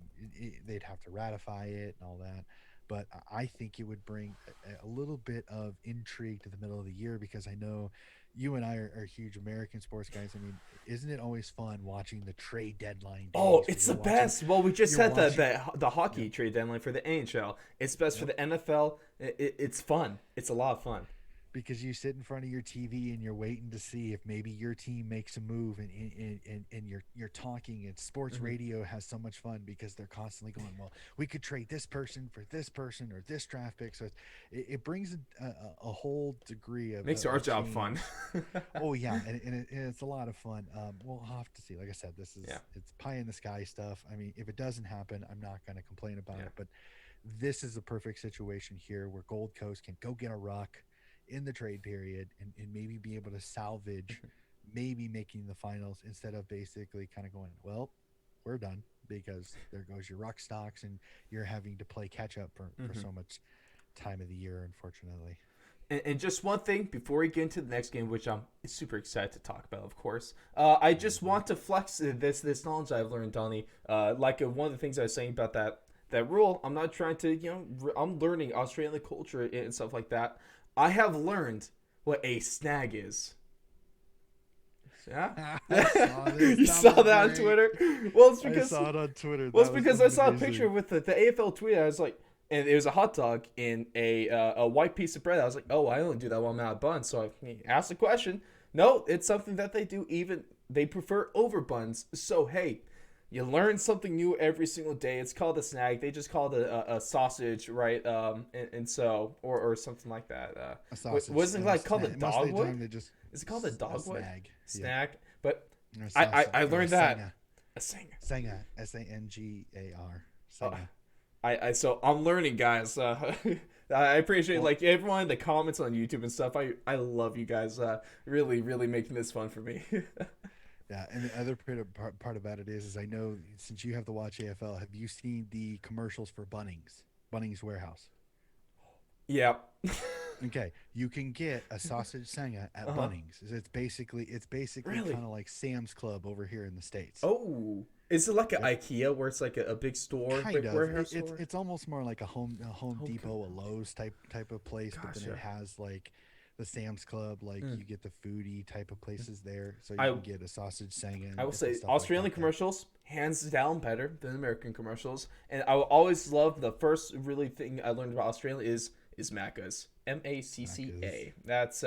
Speaker 2: they'd have to ratify it and all that. But I think it would bring a little bit of intrigue to the middle of the year, because I know you and I are huge American sports guys. I mean, isn't it always fun watching the trade deadline days?
Speaker 1: Oh, it's the best. Well, we just had the hockey
Speaker 2: Yep.
Speaker 1: trade deadline for the NHL. It's best for
Speaker 2: Yep.
Speaker 1: the NFL. It's fun. It's a lot of fun.
Speaker 2: Because you sit in front of your TV and you're waiting to see if maybe your team makes a move, and you're talking, and sports radio has so much fun because they're constantly going, well, we could trade this person for this person or this draft pick. So it brings a whole degree of
Speaker 1: Makes our job
Speaker 2: change.
Speaker 1: fun.
Speaker 2: Oh yeah, and it's a lot of fun. We'll have to see. Like I said,
Speaker 1: Yeah.
Speaker 2: it's pie in the sky stuff. I mean, if it doesn't happen, I'm not going to complain about
Speaker 1: Yeah.
Speaker 2: it. But this is a perfect situation here where Gold Coast can go get a Ruck in the trade period, and maybe be able to salvage maybe making the finals, instead of basically kind of going, well, we're done, because there goes your Ruck stocks and you're having to play catch up for so much time of the year, unfortunately.
Speaker 1: And just one thing before we get into the next game, which I'm super excited to talk about, of course. I just want to flex this knowledge I've learned, Donnie. One of the things I was saying about that rule, I'm not trying to, I'm learning Australian culture and stuff like that. I have learned what a snag is. Yeah, you saw that on Twitter. Well, it's because
Speaker 2: I saw it on Twitter.
Speaker 1: Well, it's because I saw a picture with the AFL tweet. I was like, and it was a hot dog in a white piece of bread. I was like, oh, I only do that when I'm out of buns. So I asked the question. No, it's something that they do. Even they prefer over buns. So hey, you learn something new every single day. It's called a snag. They just call it a sausage, right? And so or something like that.
Speaker 2: A sausage.
Speaker 1: Wasn't it like called a dogwood?
Speaker 2: Just
Speaker 1: Is it called a dogwood?
Speaker 2: snag.
Speaker 1: Snag. But
Speaker 2: Yeah.
Speaker 1: I learned that. A singer.
Speaker 2: Senga. Sangar.
Speaker 1: Senga. So I'm learning, guys. I appreciate like everyone in the comments on YouTube and stuff. I love you guys. Really, really making this fun for me.
Speaker 2: Yeah, and the other part about it is I know, since you have to watch AFL, have you seen the commercials for Bunnings Warehouse?
Speaker 1: Yeah.
Speaker 2: Okay, you can get a sausage senga at Bunnings. It's basically
Speaker 1: Really?
Speaker 2: kind of like Sam's Club over here in the States.
Speaker 1: Oh, is it like an IKEA where it's like a big store,
Speaker 2: Kind
Speaker 1: big
Speaker 2: of.
Speaker 1: warehouse store?
Speaker 2: It's almost more like a Home Depot, a Lowe's type of place, but then
Speaker 1: Gotcha.
Speaker 2: it has like the Sam's Club, like you get the foodie type of places there, so you
Speaker 1: I-
Speaker 2: can get a sausage senga. And
Speaker 1: I will say
Speaker 2: different stuff like
Speaker 1: Australian
Speaker 2: that.
Speaker 1: commercials hands down better than American commercials, and I will always love the first really thing I learned about Australia is Macca's, Macca. That's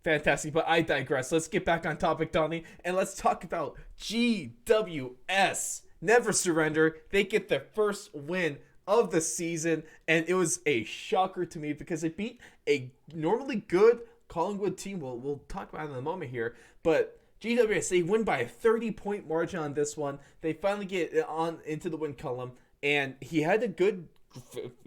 Speaker 1: fantastic. But I digress. Let's get back on topic, Donnie, and let's talk about GWS. Never surrender. They get their first win of the season, and it was a shocker to me because they beat a normally good Collingwood team. We'll talk about it in a moment here, but GWS, they win by a 30-point margin on this one. They finally get on into the win column, and he had a good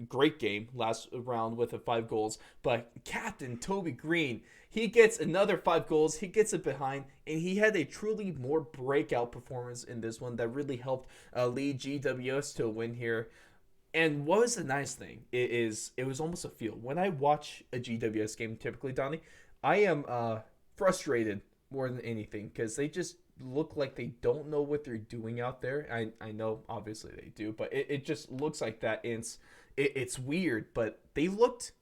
Speaker 1: great game last round with the 5 goals. But Captain Toby Green, he gets another 5 goals. He gets it behind, and he had a truly more breakout performance in this one that really helped lead GWS to a win here. And what was the nice thing it was almost a feel. When I watch a GWS game, typically, Donnie, I am frustrated more than anything because they just look like they don't know what they're doing out there. I know obviously they do, but it just looks like that. And it's weird, but they looked,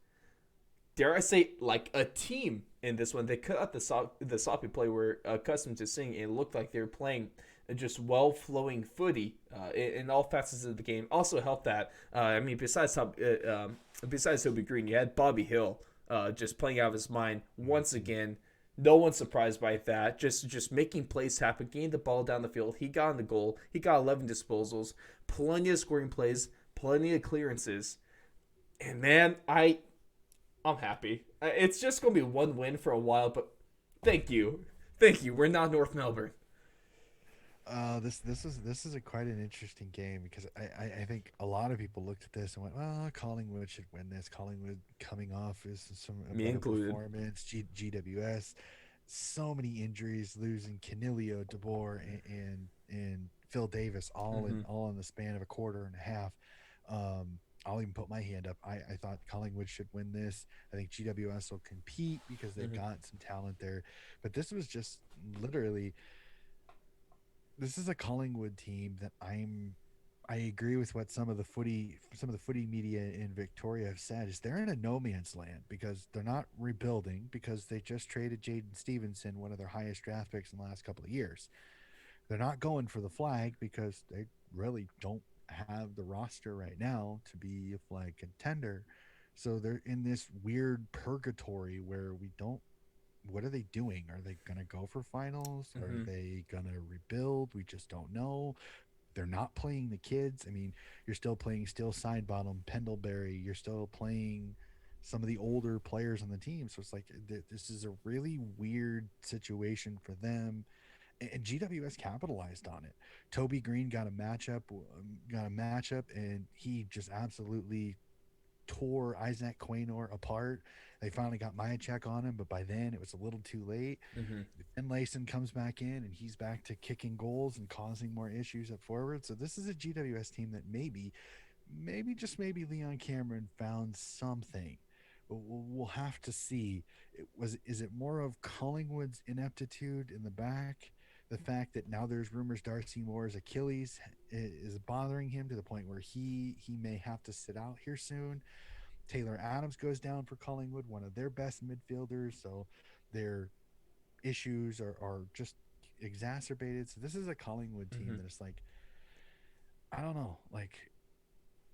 Speaker 1: dare I say, like a team in this one. They cut out the sloppy play we're accustomed to seeing. It looked like they were playing just well flowing footy in all facets of the game. Also helped that I mean besides Toby Green, you had Bobby Hill just playing out of his mind once again. No one's surprised by that. Just making plays happen, getting the ball down the field. He got in the goal. He got 11 disposals, plenty of scoring plays, plenty of clearances, and man, I'm happy. It's just gonna be one win for a while, but thank you. We're not North Melbourne.
Speaker 2: This is a quite an interesting game because I think a lot of people looked at this and went, well, Collingwood should win this. Collingwood coming off is a
Speaker 1: Me
Speaker 2: better
Speaker 1: included.
Speaker 2: performance. GWS, so many injuries, losing Canelio, DeBoer, and Phil Davis
Speaker 1: Mm-hmm.
Speaker 2: all in the span of a quarter and a half. I'll even put my hand up. I thought Collingwood should win this. I think GWS will compete because they've
Speaker 1: Mm-hmm.
Speaker 2: got some talent there. But this was just literally, this is a Collingwood team that I agree with what some of the footy media in Victoria have said is they're in a no man's land because they're not rebuilding because they just traded Jaden Stevenson, one of their highest draft picks in the last couple of years. They're not going for the flag because they really don't have the roster right now to be a flag contender. So they're in this weird purgatory where we don't, what are they doing? Are they going to go for finals? Are
Speaker 1: Mm-hmm.
Speaker 2: they going to rebuild? We just don't know. They're not playing the kids. I mean, you're still playing Steel Sidebottom, Pendlebury. You're still playing some of the older players on the team. So it's like this is a really weird situation for them. And GWS capitalized on it. Toby Green got a matchup, and he just absolutely tore Isaac Quaynor apart. They finally got Myachek on him, but by then it was a little too late.
Speaker 1: Mm-hmm.
Speaker 2: Then Layson comes back in, and he's back to kicking goals and causing more issues up forward. So this is a GWS team that maybe Leon Cameron found something. But we'll have to see. Is it more of Collingwood's ineptitude in the back? The fact that now there's rumors Darcy Moore's Achilles is bothering him to the point where he may have to sit out here soon. Taylor Adams goes down for Collingwood, one of their best midfielders, so their issues are just exacerbated. So this is a Collingwood team
Speaker 1: Mm-hmm.
Speaker 2: that is like, I don't know, like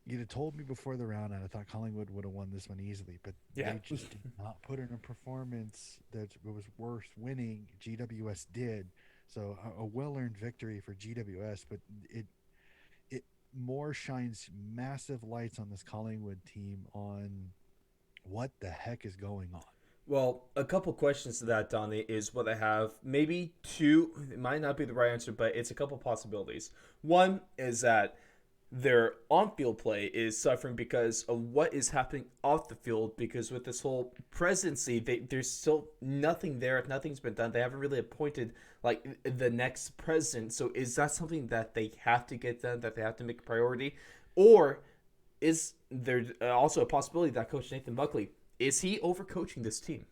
Speaker 2: you'd have told me before the round, and I thought Collingwood would have won this one easily, but
Speaker 1: Yeah.
Speaker 2: they just did not put in a performance that was worth winning. GWS did, so a well-earned victory for GWS, but it more shines massive lights on this Collingwood team on what the heck is going on.
Speaker 1: Well, a couple questions to that, Donnie, is what I have. Maybe two. It might not be the right answer, but it's a couple possibilities. One is that their on-field play is suffering because of what is happening off the field. Because with this whole presidency, there's still nothing there. Nothing's been done. They haven't really appointed like the next president. So is that something that they have to get done? That they have to make a priority, or is there also a possibility that Coach Nathan Buckley is he overcoaching this team?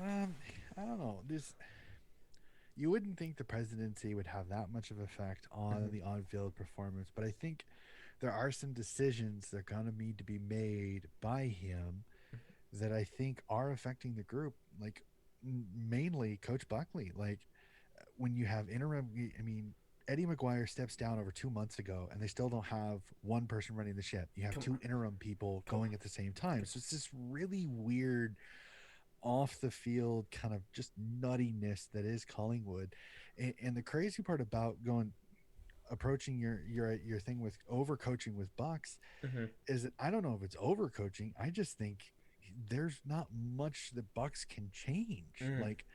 Speaker 2: Um, I don't know. This You wouldn't think the presidency would have that much of effect on
Speaker 1: Mm-hmm.
Speaker 2: the on-field performance, but I think there are some decisions that are going to need to be made by him that I think are affecting the group. Like mainly Coach Buckley. Like when you have interim, I mean, Eddie McGuire steps down over 2 months ago, and they still don't have one person running the ship. You have
Speaker 1: Come
Speaker 2: two
Speaker 1: on,
Speaker 2: interim people
Speaker 1: come on.
Speaker 2: going at the same time. So it's this really weird off the field kind of just nuttiness that is Collingwood. And the crazy part about going approaching your thing with overcoaching with Bucks
Speaker 1: Mm-hmm.
Speaker 2: is that I don't know if it's overcoaching. I just think there's not much that Bucks can change.
Speaker 1: Mm.
Speaker 2: Like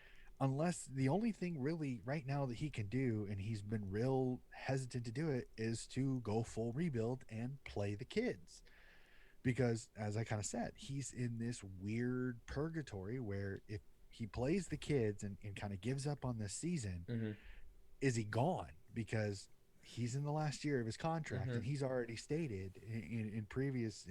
Speaker 2: unless the only thing really right now that he can do, and he's been real hesitant to do it, is to go full rebuild and play the kids. Because as I kind of said, he's in this weird purgatory where if he plays the kids and kind of gives up on this season,
Speaker 1: Mm-hmm.
Speaker 2: is he gone? Because he's in the last year of his contract,
Speaker 1: Mm-hmm.
Speaker 2: and he's already stated in previous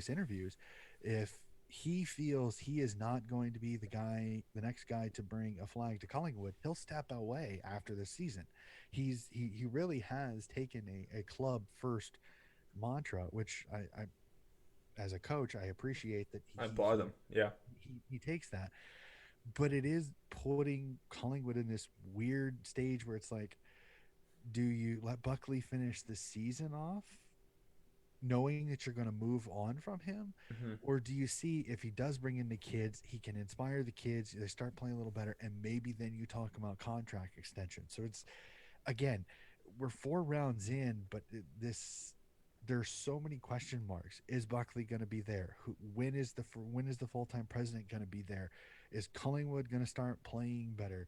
Speaker 2: interviews, if he feels he is not going to be the next guy to bring a flag to Collingwood, he'll step away after this season. He really has taken a club first mantra, which I as a coach I appreciate that
Speaker 1: I bought them. Yeah.
Speaker 2: he takes that, but it is putting Collingwood in this weird stage where it's like, do you let Buckley finish the season off knowing that you're going to move on from him?
Speaker 1: Mm-hmm.
Speaker 2: Or do you see if he does bring in the kids, he can inspire the kids, they start playing a little better, and maybe then you talk about contract extension. So it's, again, we're 4 rounds in, but this there's so many question marks. Is Buckley going to be there? When is the full-time president going to be there? Is Collingwood going to start playing better?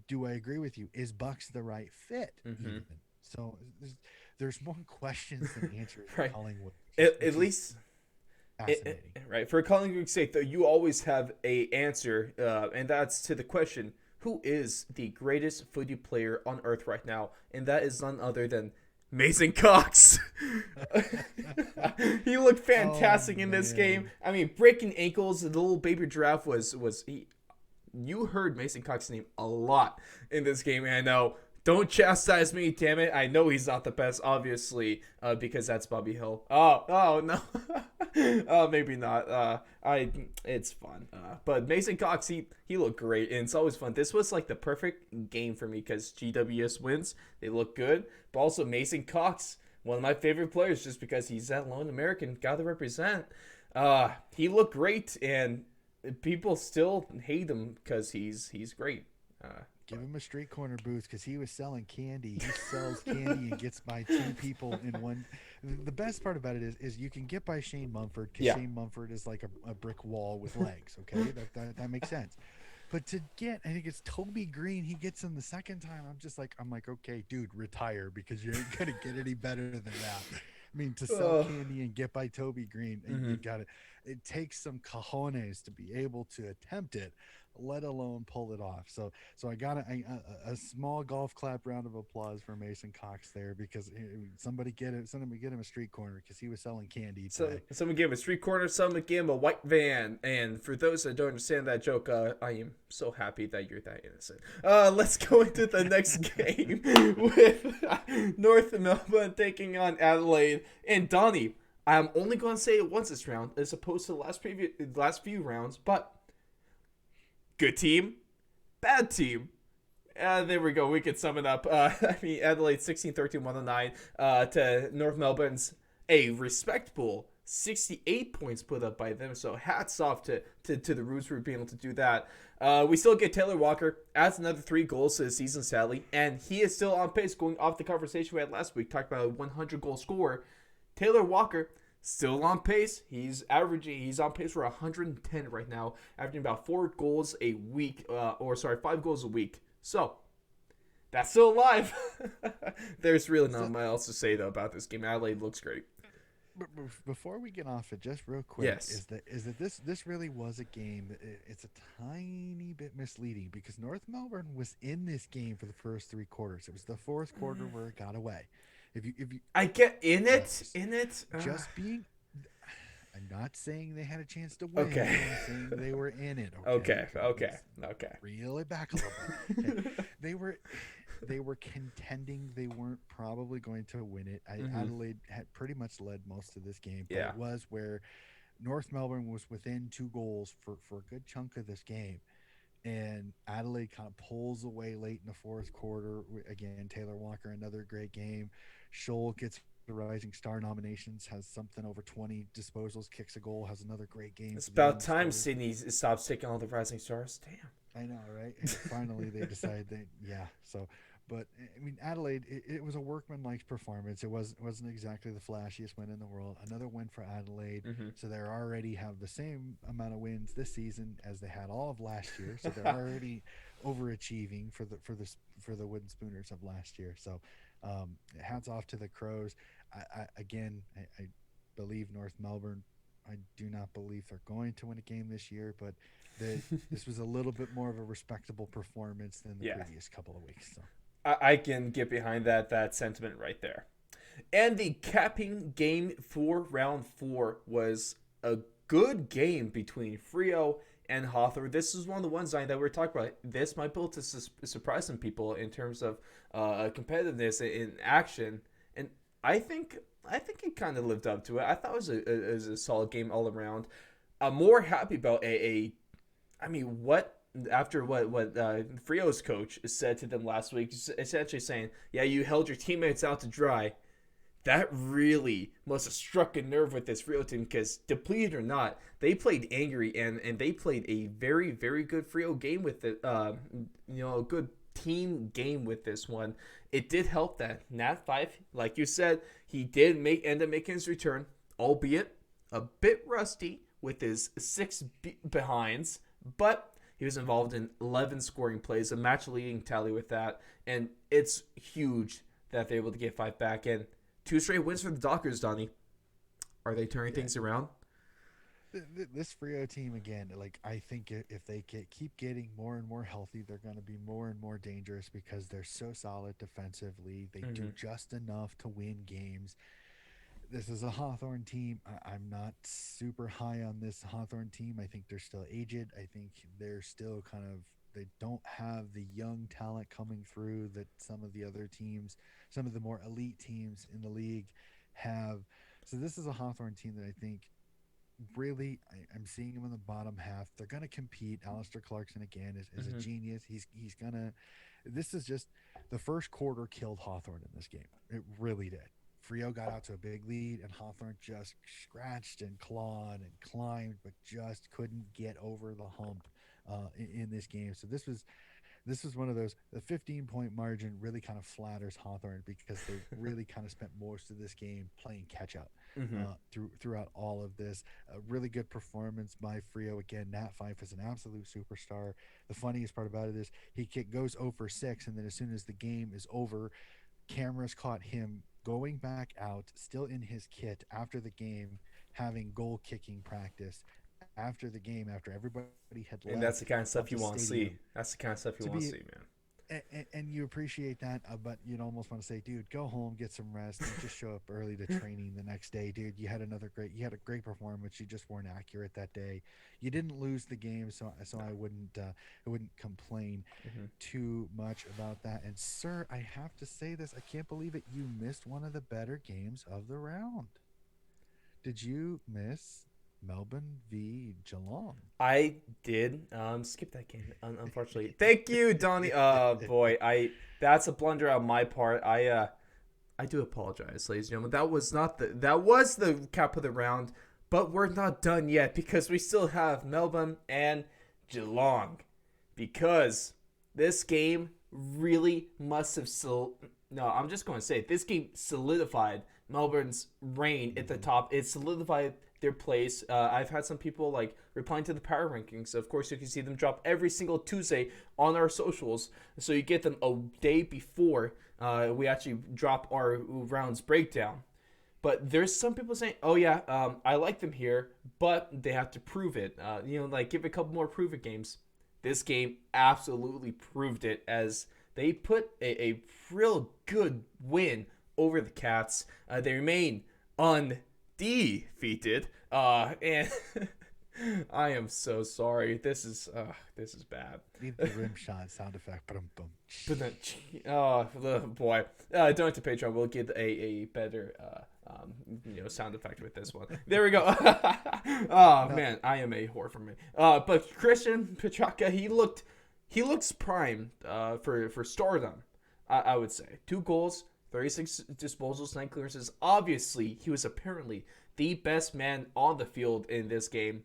Speaker 2: Do I agree with you? Is Bucks the right fit?
Speaker 1: Mm-hmm.
Speaker 2: Even so, there's more questions than answers in
Speaker 1: Right.
Speaker 2: Collingwood,
Speaker 1: At
Speaker 2: which is
Speaker 1: least
Speaker 2: fascinating.
Speaker 1: right, for Collingwood's sake, though, you always have a answer, and that's to the question: who is the greatest footy player on earth right now? And that is none other than Mason Cox. He looked fantastic
Speaker 2: Oh
Speaker 1: in this game.
Speaker 2: man.
Speaker 1: I mean, breaking ankles. The little baby giraffe was he. You heard Mason Cox's name a lot in this game, and I know. Don't chastise me, damn it. I know he's not the best, obviously, because that's Bobby Hill. Oh no. Maybe not. It's fun. But Mason Cox, he looked great, and it's always fun. This was like the perfect game for me because GWS wins. They look good, but also Mason Cox, one of my favorite players, just because he's that lone American, got to represent. He looked great, and people still hate him because he's great.
Speaker 2: Give him a street corner booth because he was selling candy. He sells candy and gets by two people in one. The best part about it is you can get by Shane Mumford because
Speaker 1: Yeah.
Speaker 2: Shane Mumford is like a brick wall with legs. Okay, that makes sense. But to get, I think it's Toby Green. He gets him the second time. I'm like, okay, dude, retire because you ain't gonna get any better than that. I mean, to sell
Speaker 1: Uh,
Speaker 2: candy and get by Toby Green,
Speaker 1: mm-hmm.
Speaker 2: you got to. It takes some cojones to be able to attempt it, let alone pull it off. So I got a small golf clap round of applause for Mason Cox there because somebody get him a street corner because he was selling candy
Speaker 1: So
Speaker 2: today.
Speaker 1: someone gave him a street corner, someone gave him a white van, and for those that don't understand that joke, I am so happy that you're that innocent. Let's go into the next game with North Melbourne taking on Adelaide. And Donnie, I'm only going to say it once this round, as opposed to the last few rounds, but good team, bad team. There we go. We could sum it up. I mean, Adelaide 16-13, 109 to North Melbourne's a respectable 68 points put up by them. So hats off to the Roos for being able to do that. We still get Taylor Walker, adds another 3 goals to the season, sadly. And he is still on pace, going off the conversation we had last week, talking about a 100-goal scorer. Taylor Walker, still on pace. He's on pace for 110 right now, averaging about 4 goals a week, 5 goals a week. So, that's still alive. There's really not much else to say, though, about this game. Adelaide looks great.
Speaker 2: But before we get off it, just real quick,
Speaker 1: Yes.
Speaker 2: is that this really was a game that it's a tiny bit misleading because North Melbourne was in this game for the first 3 quarters. It was the fourth quarter where it got away. If you
Speaker 1: I get in it.
Speaker 2: just,
Speaker 1: In it.
Speaker 2: just being, I'm not saying they had a chance to win.
Speaker 1: Okay.
Speaker 2: I'm saying they were in it.
Speaker 1: Okay.
Speaker 2: Let's reel it back a little bit. Okay. They were contending. They weren't probably going to win it. Adelaide had pretty much led most of this game, but
Speaker 1: Yeah.
Speaker 2: it was where North Melbourne was within 2 goals for a good chunk of this game. And Adelaide kind of pulls away late in the fourth quarter. Again, Taylor Walker, another great game. Scholl gets the Rising Star nominations, has something over 20 disposals, kicks a goal, has another great game.
Speaker 1: It's about time Sydney stops taking all the rising stars. Damn.
Speaker 2: I know, right? And finally, they decide that, yeah. So, But I mean, Adelaide, it was a workmanlike performance. Wasn't exactly the flashiest win in the world. Another win for Adelaide,
Speaker 1: Mm-hmm.
Speaker 2: so they already have the same amount of wins this season as they had all of last year. So they're already overachieving for the Wooden Spooners of last year. So hats off to the Crows. I believe North Melbourne. I do not believe they're going to win a game this year, but this was a little bit more of a respectable performance than the
Speaker 1: Yeah,
Speaker 2: previous couple of weeks. So.
Speaker 1: I can get behind that sentiment right there. And the capping game for round 4 was a good game between Freo and Hawthorne. This is one of the ones that we were talking about. This might be able to surprise some people in terms of competitiveness in action, and I think it kind of lived up to it. I thought it was a solid game all around. I'm more happy about I mean, what after what Frio's coach said to them last week, essentially saying, "Yeah, you held your teammates out to dry." That really must have struck a nerve with this Frio team because, depleted or not, they played angry and they played a very, very good Frio game with it. A good team game with this one. It did help that Nat 5, like you said, he did end up making his return, albeit a bit rusty with his 6 behinds, but he was involved in 11 scoring plays, a match-leading tally with that, and it's huge that they're able to get 5 back in. 2 straight wins for the Dockers, Donnie. Are they turning things around?
Speaker 2: This Frio team, again, like I think if they keep getting more and more healthy, they're going to be more and more dangerous because they're so solid defensively. They do just enough to win games. This is a Hawthorne team. I'm not super high on this Hawthorne team. I think they're still aged. I think they're still they don't have the young talent coming through that some of the other teams, some of the more elite teams in the league have. So this is a Hawthorne team that I think really I'm seeing them in the bottom half. They're going to compete. Alistair Clarkson again is a genius. He's going to. This is just the first quarter killed Hawthorne in this game. It really did. Frio got out to a big lead, and Hawthorne just scratched and clawed and climbed, but just couldn't get over the hump in this game. So this was one of those. The 15-point margin really kind of flatters Hawthorne because they really kind of spent most of this game playing catch up throughout all of this. A really good performance by Frio again. Nat Fife is an absolute superstar. The funniest part about it is he goes 0 for 6, and then as soon as the game is over, cameras caught him going back out, still in his kit after the game, having goal kicking practice after the game, after everybody had left.
Speaker 1: And that's the kind of stuff you want to see. That's the kind of stuff you want to see, man.
Speaker 2: And you appreciate that, but you'd almost want to say, dude, go home, get some rest, and just show up early to training the next day, dude. You had a great performance. You just weren't accurate that day. You didn't lose the game, so I wouldn't complain too much about that. And sir, I have to say this, I can't believe it. You missed one of the better games of the round. Did you miss Melbourne v Geelong?
Speaker 1: I did skip that game, unfortunately. Thank you, Donnie. Boy, that's a blunder on my part. I do apologize, ladies and gentlemen. That was the cap of the round, but we're not done yet because we still have Melbourne and Geelong. Because this game really must have I'm just going to say it. This game solidified Melbourne's reign at the top. It solidified their place. I've had some people replying to the power rankings. Of course, you can see them drop every single Tuesday on our socials, so you get them a day before we actually drop our rounds breakdown. But there's some people saying, "Oh yeah, I like them here, but they have to prove it." Give a couple more prove it games. This game absolutely proved it as they put a real good win over the Cats. They remain undefeated, and I am so sorry. This is bad.
Speaker 2: Need the rim shot sound effect. Boom.
Speaker 1: Oh boy! Donate to Patreon. We'll get a better sound effect with this one. There we go. Man, I am a whore for me. But Christian Petrarca, he looks primed for stardom. I would say 2 goals, 36 disposals, 9 clearances. Obviously, he was apparently the best man on the field in this game.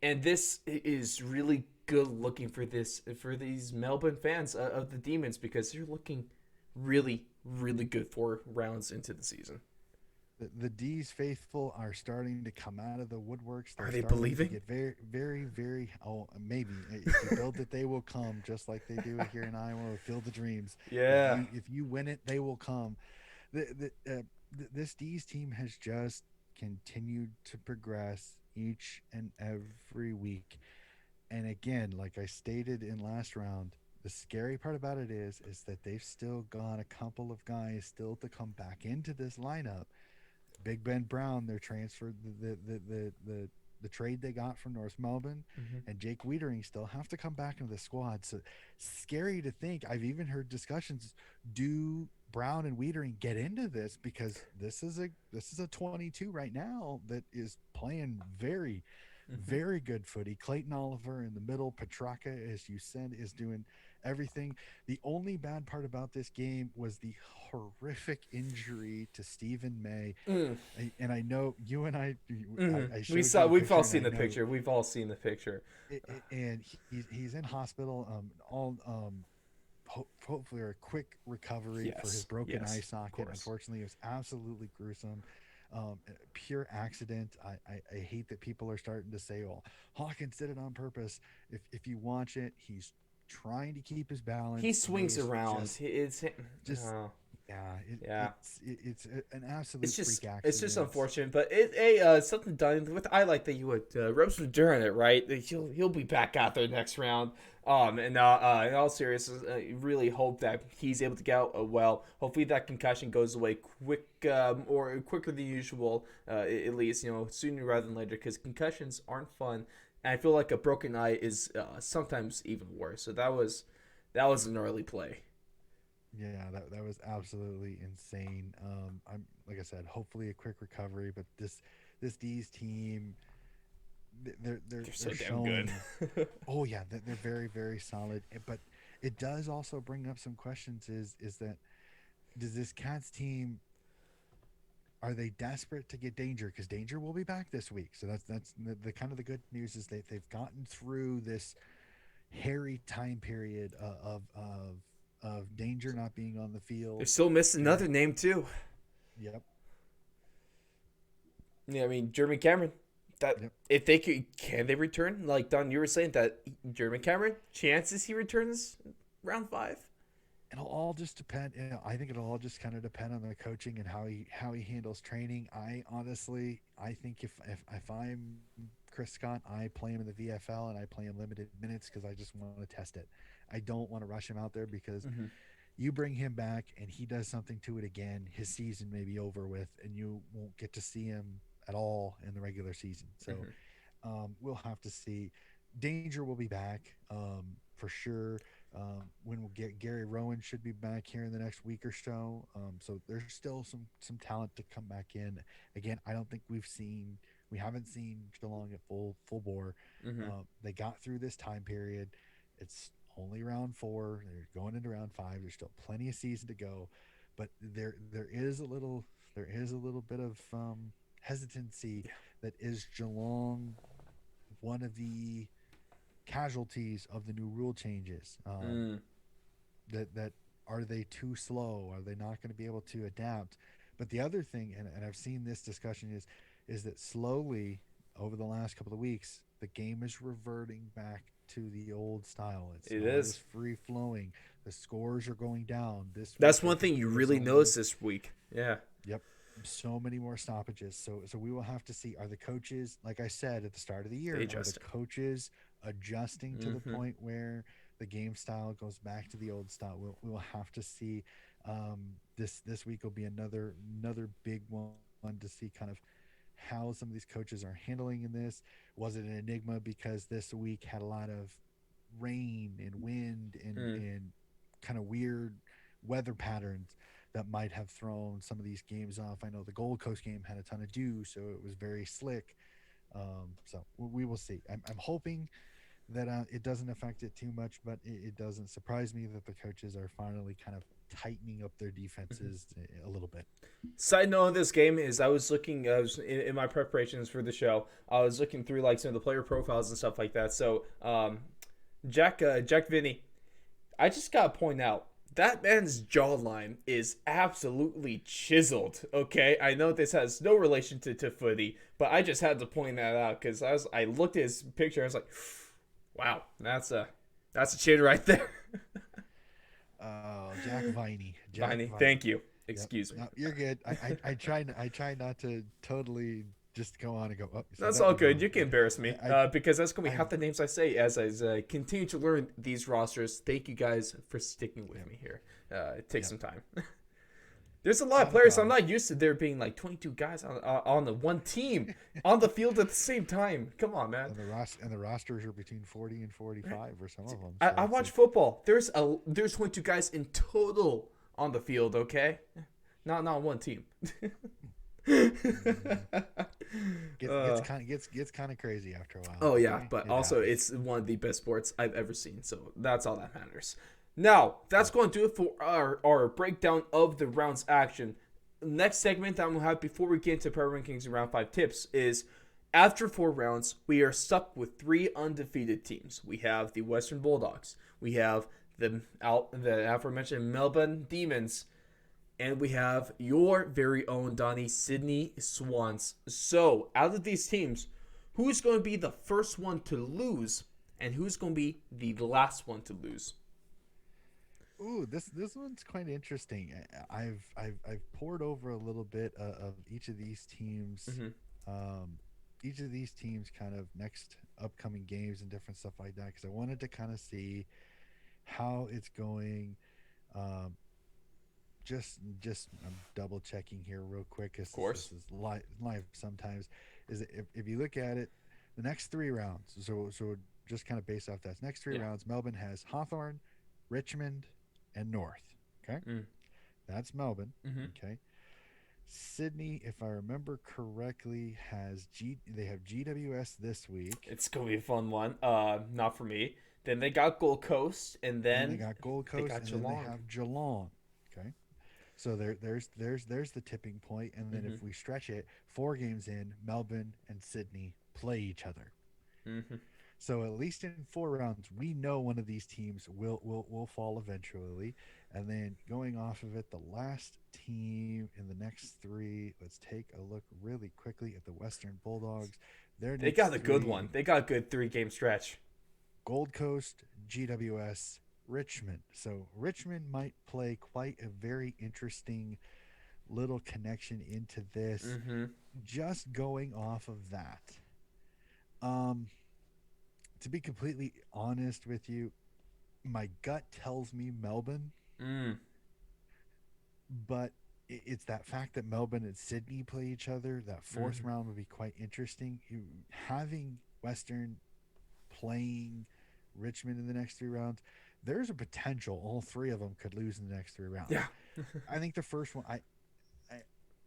Speaker 1: And this is really good looking for these Melbourne fans of the Demons, because they're looking really, really good 4 rounds into the season.
Speaker 2: The D's faithful are starting to come out of the woodworks. They're
Speaker 1: Are they
Speaker 2: starting to
Speaker 1: believing?
Speaker 2: get very, very, very. Oh, maybe if you build it, they will come, just like they do here in Iowa. Field the dreams.
Speaker 1: Yeah.
Speaker 2: If you win it, they will come. This D's team has just continued to progress each and every week. And again, like I stated in last round, the scary part about it is that they've still got a couple of guys still to come back into this lineup. Big Ben Brown, their transfer, the trade they got from North Melbourne,
Speaker 1: Mm-hmm.
Speaker 2: and Jake Wiedering still have to come back into the squad. So scary to think. I've even heard discussions: do Brown and Wiedering get into this, because this is a 22 right now that is playing very,
Speaker 1: Mm-hmm.
Speaker 2: very good footy. Clayton Oliver in the middle, Petrarca, as you said, is doing everything. The only bad part about this game was the horrific injury to Stephen May.
Speaker 1: Mm.
Speaker 2: And I know you and I
Speaker 1: Mm-hmm.
Speaker 2: I
Speaker 1: We
Speaker 2: showed
Speaker 1: saw.
Speaker 2: you the
Speaker 1: We've
Speaker 2: picture,
Speaker 1: all
Speaker 2: and
Speaker 1: seen
Speaker 2: I
Speaker 1: the
Speaker 2: know
Speaker 1: picture. We've all seen the picture.
Speaker 2: and he's in hospital. All hopefully a quick recovery for his
Speaker 1: Yes.
Speaker 2: broken eye
Speaker 1: Yes. Of
Speaker 2: socket.
Speaker 1: course.
Speaker 2: Unfortunately, it was absolutely gruesome. Pure accident. I hate that people are starting to say, "Oh, Hawkins did it on purpose." If you watch it, he's trying to keep his
Speaker 1: He
Speaker 2: balance, and it
Speaker 1: swings
Speaker 2: was
Speaker 1: around. It's
Speaker 2: just
Speaker 1: uh,
Speaker 2: yeah,
Speaker 1: yeah.
Speaker 2: it's an absolute
Speaker 1: It's
Speaker 2: freak
Speaker 1: just
Speaker 2: accident.
Speaker 1: unfortunate, but something done with. I like that you would Ropes was during it, right? He'll be back out there next round. And in all seriousness, I really hope that he's able to get out well. Hopefully that concussion goes away or quicker than usual. At least sooner rather than later, because concussions aren't fun. And I feel like a broken eye is sometimes even worse. So that was an early play.
Speaker 2: Yeah, that was absolutely insane. I'm like I said, hopefully a quick recovery, but this D's team,
Speaker 1: They're so
Speaker 2: they're
Speaker 1: damn good.
Speaker 2: showing. Oh yeah, they're very, very solid. But it does also bring up some questions. Is that, does this Cats team, are they desperate to get Danger? Because Danger will be back this week. So that's the kind of the good news is they've gotten through this hairy time period of Danger not being on the
Speaker 1: They're
Speaker 2: field.
Speaker 1: still missing
Speaker 2: They're
Speaker 1: another name too.
Speaker 2: Yep,
Speaker 1: Yeah, I mean Jeremy Cameron. That
Speaker 2: yep.
Speaker 1: if they can they return? Like Don, you were saying that Jeremy Cameron, chances he returns round 5.
Speaker 2: It'll all just depend. I think it'll all just kind of depend on the coaching and how he handles training. I think if I'm Chris Scott, I play him in the VFL and I play him limited minutes because I just want to test it. I don't want to rush him out there because
Speaker 1: Mm-hmm.
Speaker 2: you bring him back and he does something to it again, his season may be over with, and you won't get to see him at all in the regular season. So
Speaker 1: Mm-hmm.
Speaker 2: we'll have to see. Danger will be back for sure. When we'll get Gary Rowan should be back here in the next week or so. So there's still some talent to come back in. Again, I don't think we haven't seen Geelong at full bore.
Speaker 1: Mm-hmm.
Speaker 2: They got through this time period. It's only round 4. They're going into round 5. There's still plenty of season to go, but there is a little bit of hesitancy
Speaker 1: Yeah.
Speaker 2: that is Geelong one of the casualties of the new rule changes.
Speaker 1: Mm.
Speaker 2: That are they too slow? Are they not going to be able to adapt? But the other thing, and I've seen this discussion is that slowly over the last couple of weeks, the game is reverting back to the old style. It's
Speaker 1: It
Speaker 2: not as
Speaker 1: is.
Speaker 2: free flowing. The scores are going down. This week,
Speaker 1: That's
Speaker 2: I
Speaker 1: one
Speaker 2: think
Speaker 1: thing you
Speaker 2: there was
Speaker 1: really
Speaker 2: only
Speaker 1: noticed this week. Yeah.
Speaker 2: Yep. So many more stoppages. So we will have to see, are the coaches, like I said at the start of the year,
Speaker 1: They
Speaker 2: are the
Speaker 1: adjusted.
Speaker 2: coaches adjusting to the
Speaker 1: Mm-hmm.
Speaker 2: point where the game style goes back to the old style? We'll have to see. This week will be another big one to see kind of how some of these coaches are handling in this. Was it an enigma because this week had a lot of rain and wind
Speaker 1: Mm.
Speaker 2: and kind of weird weather patterns that might have thrown some of these games off? I know the Gold Coast game had a ton of dew, so it was very slick. So we will see. I'm hoping that it doesn't affect it too much, but it doesn't surprise me that the coaches are finally kind of tightening up their
Speaker 1: Mm-hmm.
Speaker 2: defenses a little bit.
Speaker 1: Side note of this game is I was in my preparations for the show. I was looking through like some of the player profiles and stuff like that. So Jack Vinny. I just gotta point out that man's jawline is absolutely chiseled. Okay, I know this has no relation to footy, but I just had to point that out because I looked at his picture. I was like, wow, that's a chin right there.
Speaker 2: Oh, Jack Viney. Jack
Speaker 1: Viney,
Speaker 2: Viney.
Speaker 1: thank you.
Speaker 2: Yep.
Speaker 1: Excuse me.
Speaker 2: No, you're good. I try not to totally just go on and go, oh, you said
Speaker 1: That's
Speaker 2: that
Speaker 1: all
Speaker 2: one
Speaker 1: good.
Speaker 2: wrong.
Speaker 1: You can embarrass me because that's gonna be
Speaker 2: I
Speaker 1: half the names I say as I continue to learn these rosters. Thank you guys for sticking with
Speaker 2: yep,
Speaker 1: me here. It takes
Speaker 2: yep.
Speaker 1: some time. There's a lot of
Speaker 2: Not a
Speaker 1: players. I'm
Speaker 2: problem.
Speaker 1: not used to there being like 22 guys on the one team on the field at the same time. Come on, man.
Speaker 2: And the rosters are between 40 and 45 for some of them. So
Speaker 1: I watch football. There's 22 guys in total on the field. Okay, not one team.
Speaker 2: gets kind of crazy after a while.
Speaker 1: Oh yeah,
Speaker 2: Okay?
Speaker 1: but
Speaker 2: It
Speaker 1: also
Speaker 2: happens.
Speaker 1: it's one of the best sports I've ever seen. So that's all that matters. Now that's going to do it for our breakdown of the rounds action. Next segment that I'm gonna have before we get into power rankings and round 5 tips is after 4 rounds we are stuck with 3 undefeated teams. We have the Western Bulldogs. We have the aforementioned Melbourne Demons. And we have your very own Donnie Sydney Swans. So, out of these teams, who's going to be the first one to lose, and who's going to be the last one to lose?
Speaker 2: Ooh, this one's quite interesting. I've poured over a little bit of each of these teams,
Speaker 1: Mm-hmm.
Speaker 2: um, each of these teams kind of next upcoming games and different stuff like that because I wanted to kind of see how it's going. Um, just I'm double checking here real quick because
Speaker 1: Of course.
Speaker 2: this is live sometimes. Is that if you look at it, the next 3 rounds. So just kind of based off that next three
Speaker 1: Yeah.
Speaker 2: rounds, Melbourne has Hawthorne, Richmond, and North. Okay,
Speaker 1: Mm.
Speaker 2: that's Melbourne.
Speaker 1: Mm-hmm.
Speaker 2: Okay, Sydney, if I remember correctly, has They have GWS this week.
Speaker 1: It's going to be a fun one. Not for me. Then they got Gold Coast, and
Speaker 2: Then they
Speaker 1: then
Speaker 2: got Gold
Speaker 1: they
Speaker 2: Coast,
Speaker 1: got
Speaker 2: and then they
Speaker 1: Geelong.
Speaker 2: have Geelong. Okay, so there's the tipping point, and then
Speaker 1: Mm-hmm.
Speaker 2: if we stretch it, 4 games in, Melbourne and Sydney play each other.
Speaker 1: Mm-hmm.
Speaker 2: So at least in 4 rounds, we know one of these teams will fall eventually. And then going off of it, the last team in the next 3, let's take a look really quickly at the Western Bulldogs. Their
Speaker 1: They
Speaker 2: next
Speaker 1: got a good
Speaker 2: three:
Speaker 1: one. They got a good 3-game stretch.
Speaker 2: Gold Coast, GWS, Richmond. So Richmond might play quite a very interesting little connection into this.
Speaker 1: Mm-hmm.
Speaker 2: Just going off of that. Um, to be completely honest with you, my gut tells me Melbourne,
Speaker 1: Mm.
Speaker 2: but it's that fact that Melbourne and Sydney play each other. That fourth
Speaker 1: Mm-hmm.
Speaker 2: round would be quite interesting. Having Western playing Richmond in the next 3 rounds, there's a potential all 3 of them could lose in the next 3 rounds.
Speaker 1: Yeah.
Speaker 2: I think the first one,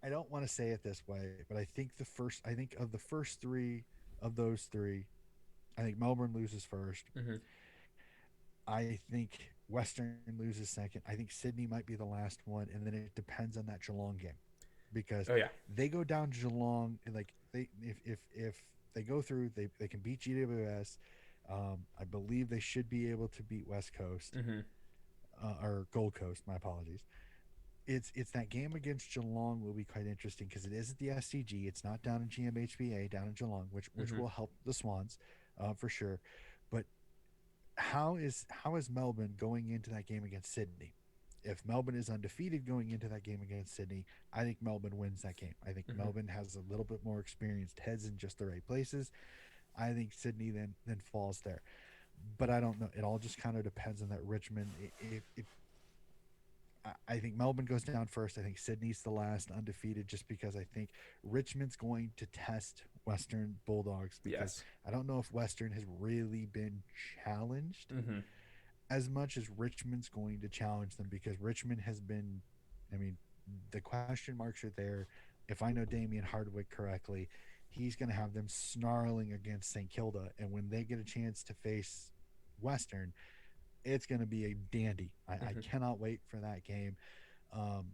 Speaker 2: I don't want to say it this way, but I think of the first 3 of those 3, I think Melbourne loses first.
Speaker 1: Mm-hmm.
Speaker 2: I think Western loses second. I think Sydney might be the last one, and then it depends on that Geelong game because
Speaker 1: Oh yeah.
Speaker 2: they go down Geelong and like they if they go through, they can beat GWS. I believe they should be able to beat West Coast
Speaker 1: Mm-hmm.
Speaker 2: or Gold Coast. My apologies. It's that game against Geelong will be quite interesting because it is at the SCG. It's not down in GMHBA down in Geelong, which
Speaker 1: Mm-hmm.
Speaker 2: will help the Swans for sure. But how is Melbourne going into that game against Sydney? If Melbourne is undefeated going into that game against Sydney, I think Melbourne wins that game. I think
Speaker 1: Mm-hmm.
Speaker 2: Melbourne has a little bit more experienced heads in just the right places. I think Sydney then falls there, but I don't know. It all just kind of depends on that Richmond. If I think Melbourne goes down first. I think Sydney's the last undefeated just because I think Richmond's going to test Western Bulldogs because
Speaker 1: Yes.
Speaker 2: I don't know if Western has really been challenged
Speaker 1: Mm-hmm.
Speaker 2: as much as Richmond's going to challenge them because Richmond has been, I mean, the question marks are there. If I know Damien Hardwick correctly, he's going to have them snarling against St. Kilda. And when they get a chance to face Western, it's going to be a dandy. I
Speaker 1: Mm-hmm.
Speaker 2: cannot wait for that game. Um,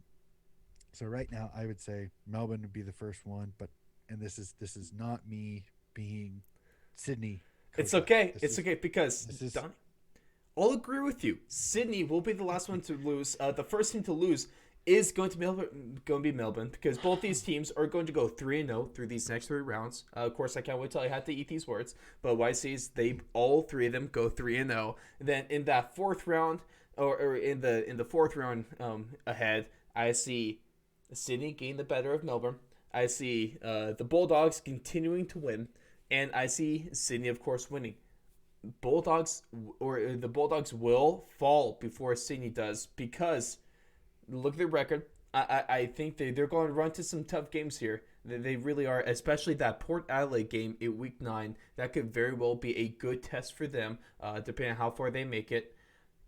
Speaker 2: so right now, I would say Melbourne would be the first one, but and this is not me being Sydney
Speaker 1: It's
Speaker 2: coattails.
Speaker 1: okay.
Speaker 2: This
Speaker 1: It's
Speaker 2: is
Speaker 1: okay because
Speaker 2: this is
Speaker 1: Donnie, I'll agree with you. Sydney will be the last one to lose. The first team to lose is going to be Melbourne, because both these teams are going to go 3-0 through these next 3 rounds. Of course, I can't wait till I have to eat these words. But what I see is all 3 of them go 3-0. Then in that 4th round, or in the 4th round ahead, I see Sydney gain the better of Melbourne. I see the Bulldogs continuing to win, and I see Sydney, of course, winning. The Bulldogs will fall before Sydney does, because look at their record. I think they're going to run to some tough games here. They really are, especially that Port Adelaide game in Week 9. That could very well be a good test for them, depending on how far they make it.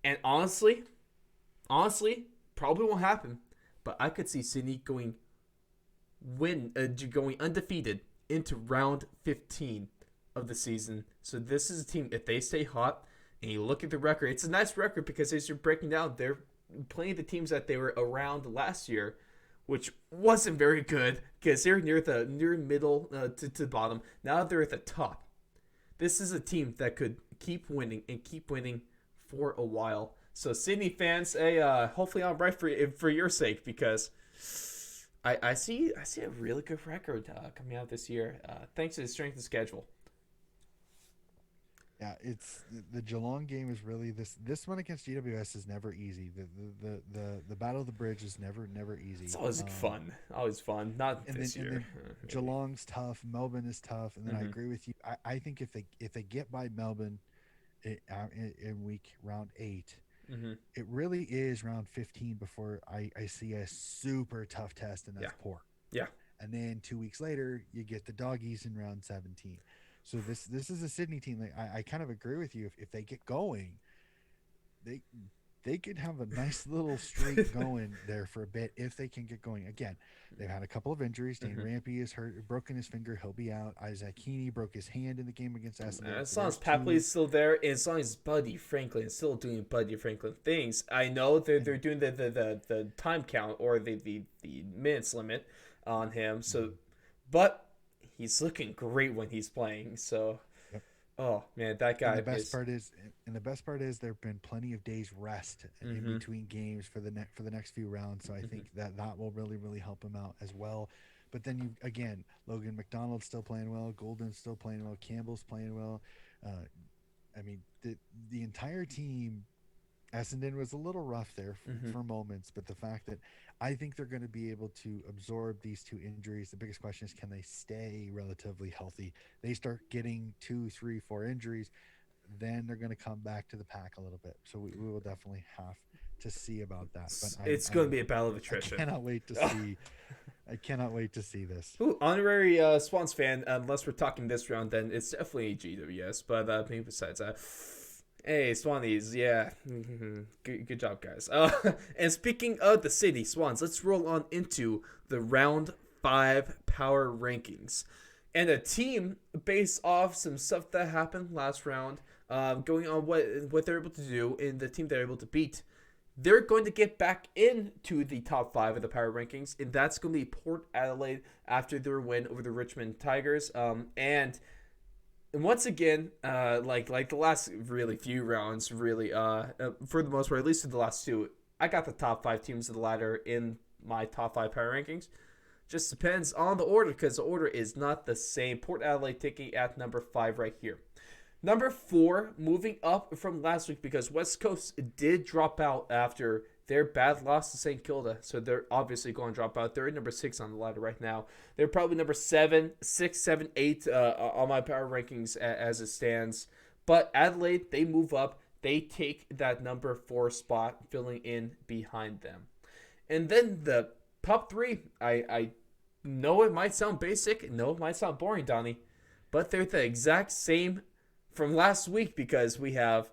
Speaker 1: And honestly, probably won't happen. But I could see Sydney going undefeated into round 15 of the season. So this is a team, if they stay hot, and you look at the record, it's a nice record, because as you're breaking down, they're playing the teams that they were around last year, which wasn't very good, because they're near middle to the bottom. Now they're at the top. This is a team that could keep winning for a while. So Sydney fans, hey, hopefully I'm right for your sake, because I see a really good record coming out this year, thanks to the strength of schedule.
Speaker 2: Yeah, it's the Geelong game is really this one against GWS is never easy. The Battle of the Bridge is never easy.
Speaker 1: It's always fun. Not this year.
Speaker 2: And then Geelong's tough. Melbourne is tough, and then I agree with you. I think if they get by Melbourne in week round 8. It really is round 15 before I see a super tough test, and that's Port.
Speaker 1: Yeah.
Speaker 2: And then 2 weeks later, you get the Doggies in round 17. So this is a Sydney team that I kind of agree with you. If they get going, they could have a nice little streak going there for a bit if they can get going. Again, they've had a couple of injuries. Dane Rampy is hurt, broken his finger. He'll be out. Isaac Heaney broke his hand in the game against Essendon.
Speaker 1: As long as Papley is still there, and as long as Buddy Franklin is still doing Buddy Franklin things, I know they're doing the time count, or the minutes limit on him. So, but he's looking great when he's playing. So. Yep. Oh man, that guy.
Speaker 2: And the best part is there've been plenty of days rest in between games for the next few rounds. So I think that will really help him out as well. But then Logan McDonald's still playing well, Golden's still playing well, Campbell's playing well. I mean, the entire team. Essendon was a little rough there for moments, but the fact that I think they're going to be able to absorb these 2 injuries. The biggest question is, can they stay relatively healthy? They start getting 2, 3, 4 injuries, then they're going to come back to the pack a little bit. So we will definitely have to see about that. But
Speaker 1: it's going to be a battle of attrition.
Speaker 2: I cannot wait to see. I cannot wait to see this.
Speaker 1: Ooh, honorary Swans fan. Unless we're talking this round, then it's definitely GWS. But maybe besides that. Hey, Swannies, yeah. Good job, guys. And speaking of the city, Swans, let's roll on into the round 5 power rankings. And a team based off some stuff that happened last round, going on what they're able to do, and the team they're able to beat, they're going to get back into the top 5 of the power rankings, and that's going to be Port Adelaide after their win over the Richmond Tigers. And once again, like the last really few rounds, really, for the most part, at least in the last 2, I got the top 5 teams of the ladder in my top 5 power rankings. Just depends on the order, because the order is not the same. Port Adelaide taking at number 5 right here. Number 4, moving up from last week, because West Coast did drop out after their bad loss to St. Kilda. So they're obviously going to drop out. They're at number 6 on the ladder right now. They're probably number 7, 6, 7, 8 on my power rankings as it stands. But Adelaide, they move up. They take that number 4 spot, filling in behind them. And then the top 3, I know it might sound basic. No, it might sound boring, Donnie. But they're the exact same from last week, because we have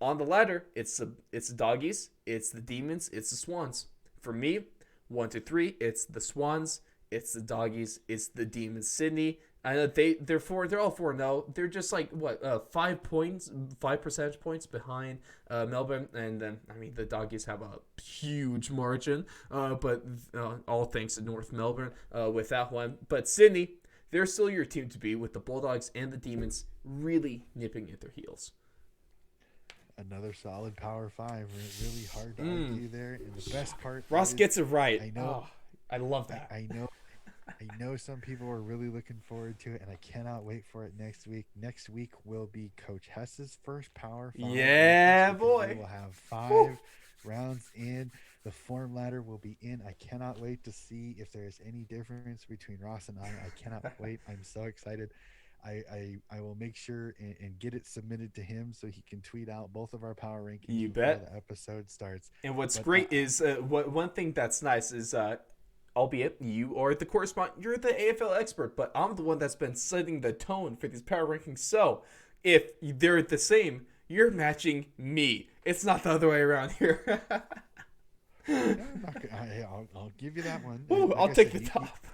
Speaker 1: on the ladder, it's the Doggies, it's the Demons, it's the Swans. For me, 1, 2, 3, it's the Swans, it's the Doggies, it's the Demons. Sydney, I know they're all 4-0. They're just like 5 percentage points behind Melbourne, and then the Doggies have a huge margin, but all thanks to North Melbourne with that one. But Sydney, they're still your team to beat, with the Bulldogs and the Demons really nipping at their heels.
Speaker 2: Another solid Power Five. Really hard to argue there. And the best part
Speaker 1: Ross
Speaker 2: is,
Speaker 1: gets it right.
Speaker 2: I know,
Speaker 1: I love that.
Speaker 2: I know some people are really looking forward to it, and I cannot wait for it next week. Next week will be Coach Hess's first Power Five
Speaker 1: Yeah,
Speaker 2: rankings, because we
Speaker 1: boy.
Speaker 2: will have
Speaker 1: Whew.
Speaker 2: 5 rounds in. The form ladder will be in. I cannot wait to see if there is any difference between Ross and I. I cannot wait. I'm so excited. I will make sure and get it submitted to him so he can tweet out both of our power rankings
Speaker 1: You
Speaker 2: before
Speaker 1: bet.
Speaker 2: the episode starts.
Speaker 1: And what's
Speaker 2: But
Speaker 1: great is one thing that's nice is, albeit you are the correspondent, you're the AFL expert, but I'm the one that's been setting the tone for these power rankings. So if they're the same, you're matching me. It's not the other way around here.
Speaker 2: yeah, I'm not gonna, I'll give you that one.
Speaker 1: Ooh,
Speaker 2: Like
Speaker 1: I'll
Speaker 2: I
Speaker 1: take
Speaker 2: said,
Speaker 1: the top.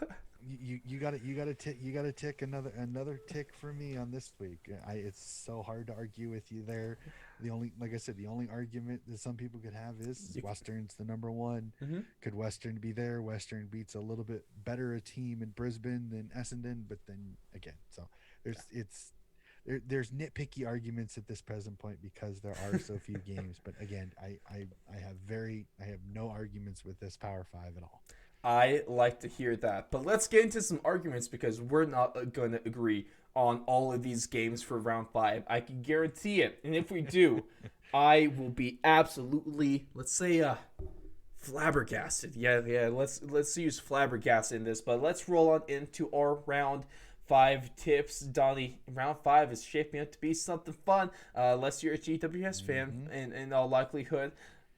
Speaker 2: you got to tick another tick for me on this week. It's so hard to argue with you there. The only, like I said, the only argument that some people could have is Western's the number one.
Speaker 1: Mm-hmm.
Speaker 2: Could Western be there? Western beats a little bit better a team in Brisbane than Essendon, but then again, so there's nitpicky arguments at this present point because there are so few games. But again, I have no arguments with this Power Five at all.
Speaker 1: I like to hear that. But let's get into some arguments because we're not going to agree on all of these games for round 5. I can guarantee it. And if we do, I will be absolutely, let's say, flabbergasted. Yeah, let's use flabbergasted in this, but let's roll on into our round 5 tips. Donnie, round 5 is shaping up to be something fun, unless you're a GWS fan in all likelihood.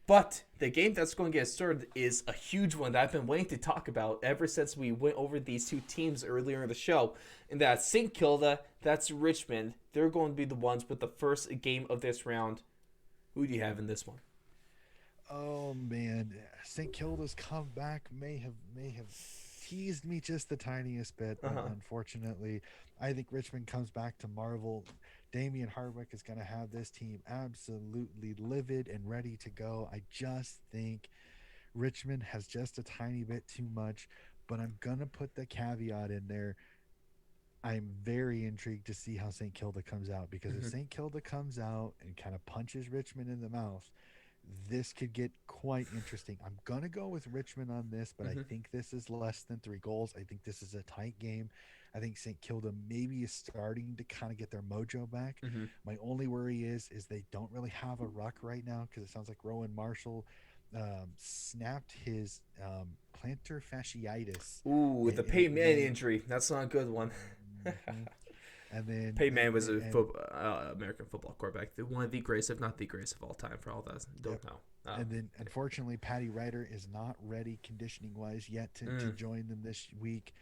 Speaker 1: But the game that's going to get started is a huge one that I've been waiting to talk about ever since we went over these two teams earlier in the show. And that's St. Kilda, that's Richmond. They're going to be the ones with the first game of this round. Who do you have in this one?
Speaker 2: Oh man, St. Kilda's comeback may have teased me just the tiniest bit, but unfortunately, I think Richmond comes back to marvel. Damien Hardwick is going to have this team absolutely livid and ready to go. I just think Richmond has just a tiny bit too much, but I'm going to put the caveat in there. I'm very intrigued to see how St. Kilda comes out, because if St. Kilda comes out and kind of punches Richmond in the mouth, this could get quite interesting. I'm going to go with Richmond on this, but I think this is less than 3 goals. I think this is a tight game. I think St. Kilda maybe is starting to kind of get their mojo back. My only worry is they don't really have a ruck right now, because it sounds like Rowan Marshall snapped his plantar fasciitis.
Speaker 1: Ooh, the Peyton Manning injury. That's not a good one.
Speaker 2: And then
Speaker 1: Peyton Manning was American football quarterback, one of the greatest, if not the greatest of all time, for all that don't know.
Speaker 2: And then, unfortunately, Patty Ryder is not ready conditioning-wise yet to join them this week.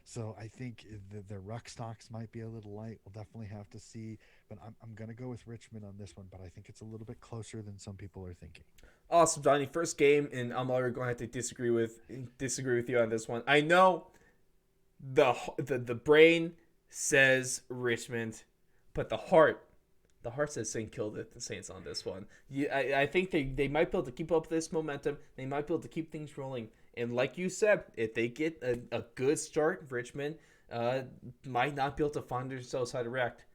Speaker 2: So I think the ruck stocks might be a little light. We'll definitely have to see. But I'm going to go with Richmond on this one, but I think it's a little bit closer than some people are thinking.
Speaker 1: Awesome, Johnny. First game, and I'm already going to have to disagree with you on this one. I know the brain says Richmond, but the heart says St. Kilda, the Saints on this one. I think they might be able to keep up this momentum. They might be able to keep things rolling. And like you said, if they get a good start, Richmond might not be able to find themselves how to react.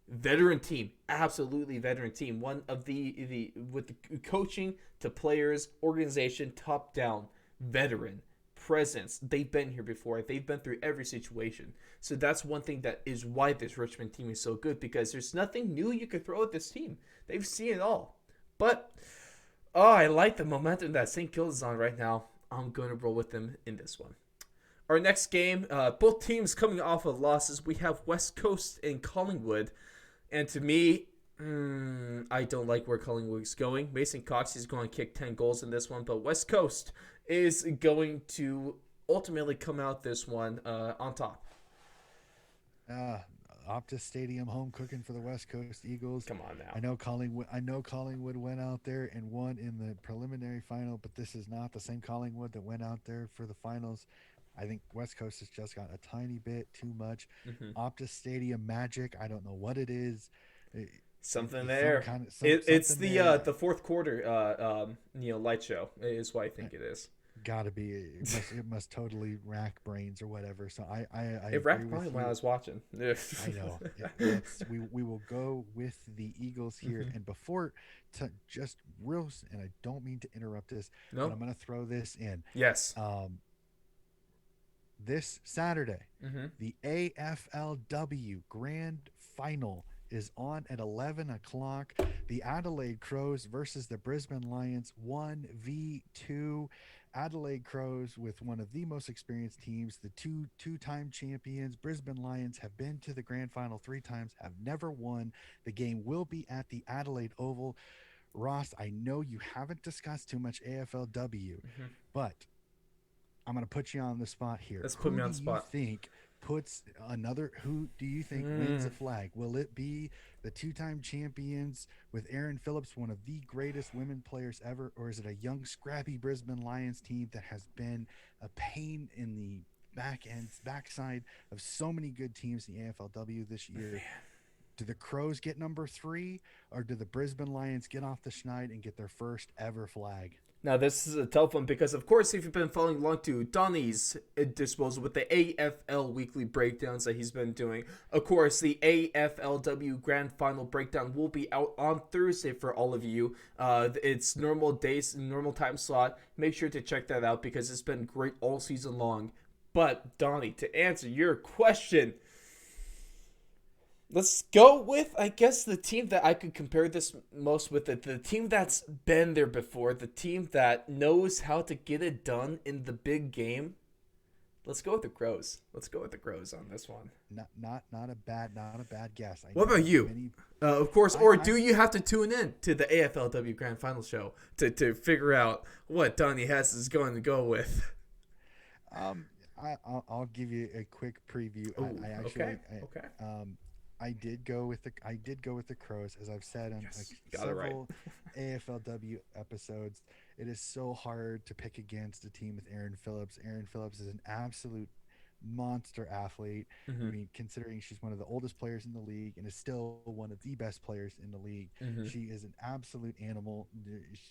Speaker 1: Veteran team, absolutely veteran team. One of the with the coaching to players, organization, top down, veteran presence. They've been here before. They've been through every situation. So that's one thing that is why this Richmond team is so good, because there's nothing new you could throw at this team. They've seen it all. But I like the momentum that St. Kilda's on right now. I'm going to roll with them in this one. Our next game, both teams coming off of losses. We have West Coast and Collingwood. And to me, I don't like where Collingwood's going. Mason Cox is going to kick 10 goals in this one, but West Coast is going to ultimately come out this one on top.
Speaker 2: Optus Stadium home cooking for the West Coast Eagles.
Speaker 1: Come on now.
Speaker 2: I know Collingwood went out there and won in the preliminary final, but this is not the same Collingwood that went out there for the finals. I think West Coast has just got a tiny bit too much. Optus Stadium magic. I don't know what it is.
Speaker 1: Something there. It's the fourth quarter light show is what I think it is.
Speaker 2: Gotta be. It must totally rack brains or whatever. So I
Speaker 1: It
Speaker 2: agree
Speaker 1: wrapped probably
Speaker 2: with
Speaker 1: while I
Speaker 2: you.
Speaker 1: was watching.
Speaker 2: I know. We will go with the Eagles here.
Speaker 1: Hmm.
Speaker 2: And before to just real, and I don't mean to interrupt this, but
Speaker 1: No.
Speaker 2: I'm gonna throw this in.
Speaker 1: Yes.
Speaker 2: Um, this Saturday,
Speaker 1: Hmm.
Speaker 2: the AFLW Grand Final is on at 11 o'clock. The Adelaide Crows versus the Brisbane Lions, 1v2. Adelaide Crows with one of the most experienced teams, the two-time champions. Brisbane Lions have been to the grand final 3 times, have never won. The game will be at the Adelaide Oval. Ross, I know you haven't discussed too much AFLW,
Speaker 1: Hmm.
Speaker 2: but I'm going to put you on the spot here.
Speaker 1: Let's put me on the spot.
Speaker 2: Who do you think wins a
Speaker 1: Mm.
Speaker 2: flag? Will it be the two-time champions with Aaron Phillips, one of the greatest women players ever, or is it a young, scrappy Brisbane Lions team that has been a pain in the backside of so many good teams in the AFLW this year? Do the Crows get number 3, or do the Brisbane Lions get off the schneid and get their first ever flag?
Speaker 1: Now, this is a tough one because, of course, if you've been following along to Donnie's disposal with the AFL weekly breakdowns that he's been doing, of course, the AFLW Grand Final breakdown will be out on Thursday for all of you. It's normal days, normal time slot. Make sure to check that out because it's been great all season long. But, Donnie, to answer your question, let's go with, I guess, the team that I could compare this most with the team that's been there before, the team that knows how to get it done in the big game. Let's go with the Crows. Let's go with the Crows on this one.
Speaker 2: Not a bad guess. I
Speaker 1: What
Speaker 2: know
Speaker 1: about you?
Speaker 2: many.
Speaker 1: Of course,
Speaker 2: I
Speaker 1: or
Speaker 2: I
Speaker 1: do you have to tune in to the AFLW Grand Final show to figure out what Donnie Hess is going to go with?
Speaker 2: um I'll give you a quick preview.
Speaker 1: Oh,
Speaker 2: I
Speaker 1: okay,
Speaker 2: actually
Speaker 1: okay.
Speaker 2: I did go with the Crows, as I've said on
Speaker 1: Yes, you got it right.
Speaker 2: several AFLW episodes. It is so hard to pick against a team with Aaron Phillips. Aaron Phillips is an absolute monster athlete. I
Speaker 1: Mm-hmm.
Speaker 2: mean, considering she's one of the oldest players in the league and is still one of the best players in the league,
Speaker 1: Mm-hmm.
Speaker 2: she is an absolute animal.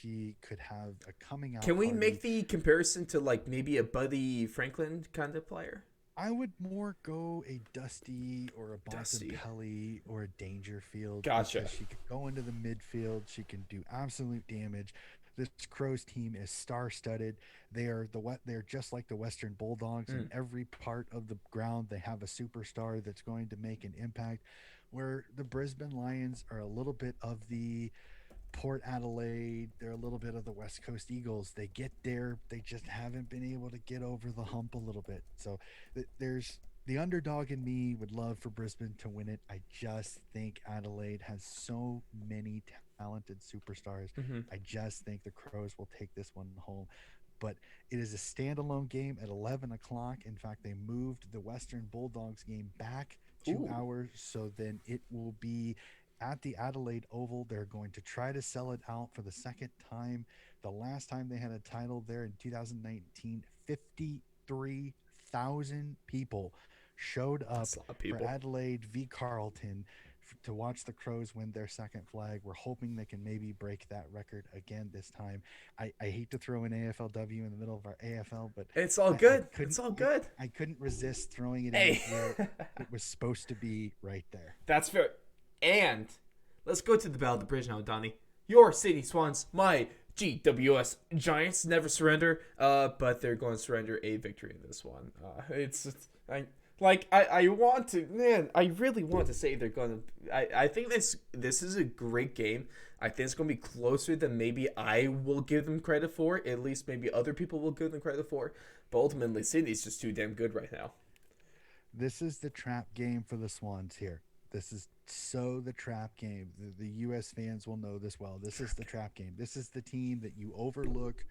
Speaker 2: She could have a coming out
Speaker 1: Can we
Speaker 2: party.
Speaker 1: make the comparison to like maybe a Buddy Franklin kind of player?
Speaker 2: I would more go a Dusty or a
Speaker 1: Dusty.
Speaker 2: Bontempelli or a Dangerfield
Speaker 1: Gotcha.
Speaker 2: because she could go into the midfield. She can do absolute damage. This Crows team is star-studded. They're just like the Western Bulldogs in
Speaker 1: Mm.
Speaker 2: every part of the ground. They have a superstar that's going to make an impact. Where the Brisbane Lions are a little bit of the Port Adelaide. They're a little bit of the West Coast Eagles. They get there, they just haven't been able to get over the hump a little bit. So there's the underdog in me would love for Brisbane to win it. I just think Adelaide has so many talented superstars.
Speaker 1: Mm-hmm.
Speaker 2: I just think the Crows will take this one home. But it is a standalone game at 11 o'clock. In fact, they moved the Western Bulldogs game back two
Speaker 1: Ooh.
Speaker 2: hours. So then it will be at the Adelaide Oval. They're going to try to sell it out for the second time. The last time they had a title there in 2019, 53,000 people showed
Speaker 1: That's
Speaker 2: up
Speaker 1: a lot of
Speaker 2: for
Speaker 1: people.
Speaker 2: Adelaide v Carlton to watch the Crows win their second flag. We're hoping they can maybe break that record again this time. I hate to throw in AFLW in the middle of our AFL, but
Speaker 1: It's all
Speaker 2: I
Speaker 1: good. It's
Speaker 2: couldn't
Speaker 1: all good.
Speaker 2: I couldn't resist throwing it in
Speaker 1: Hey,
Speaker 2: where it was supposed to be right there.
Speaker 1: that's fair. And let's go to the Battle of the Bridge now, Donnie. Your Sydney Swans, my GWS Giants, never surrender. But they're going to surrender a victory in this one. I want to, man, I really want to say they're going to. I think this is a great game. I think it's going to be closer than maybe I will give them credit for. At least maybe other people will give them credit for. But ultimately, Sydney's just too damn good right now.
Speaker 2: This is the trap game for the Swans here. This is so the trap game. The U.S. fans will know this well. This is the trap game. This is the team that you overlook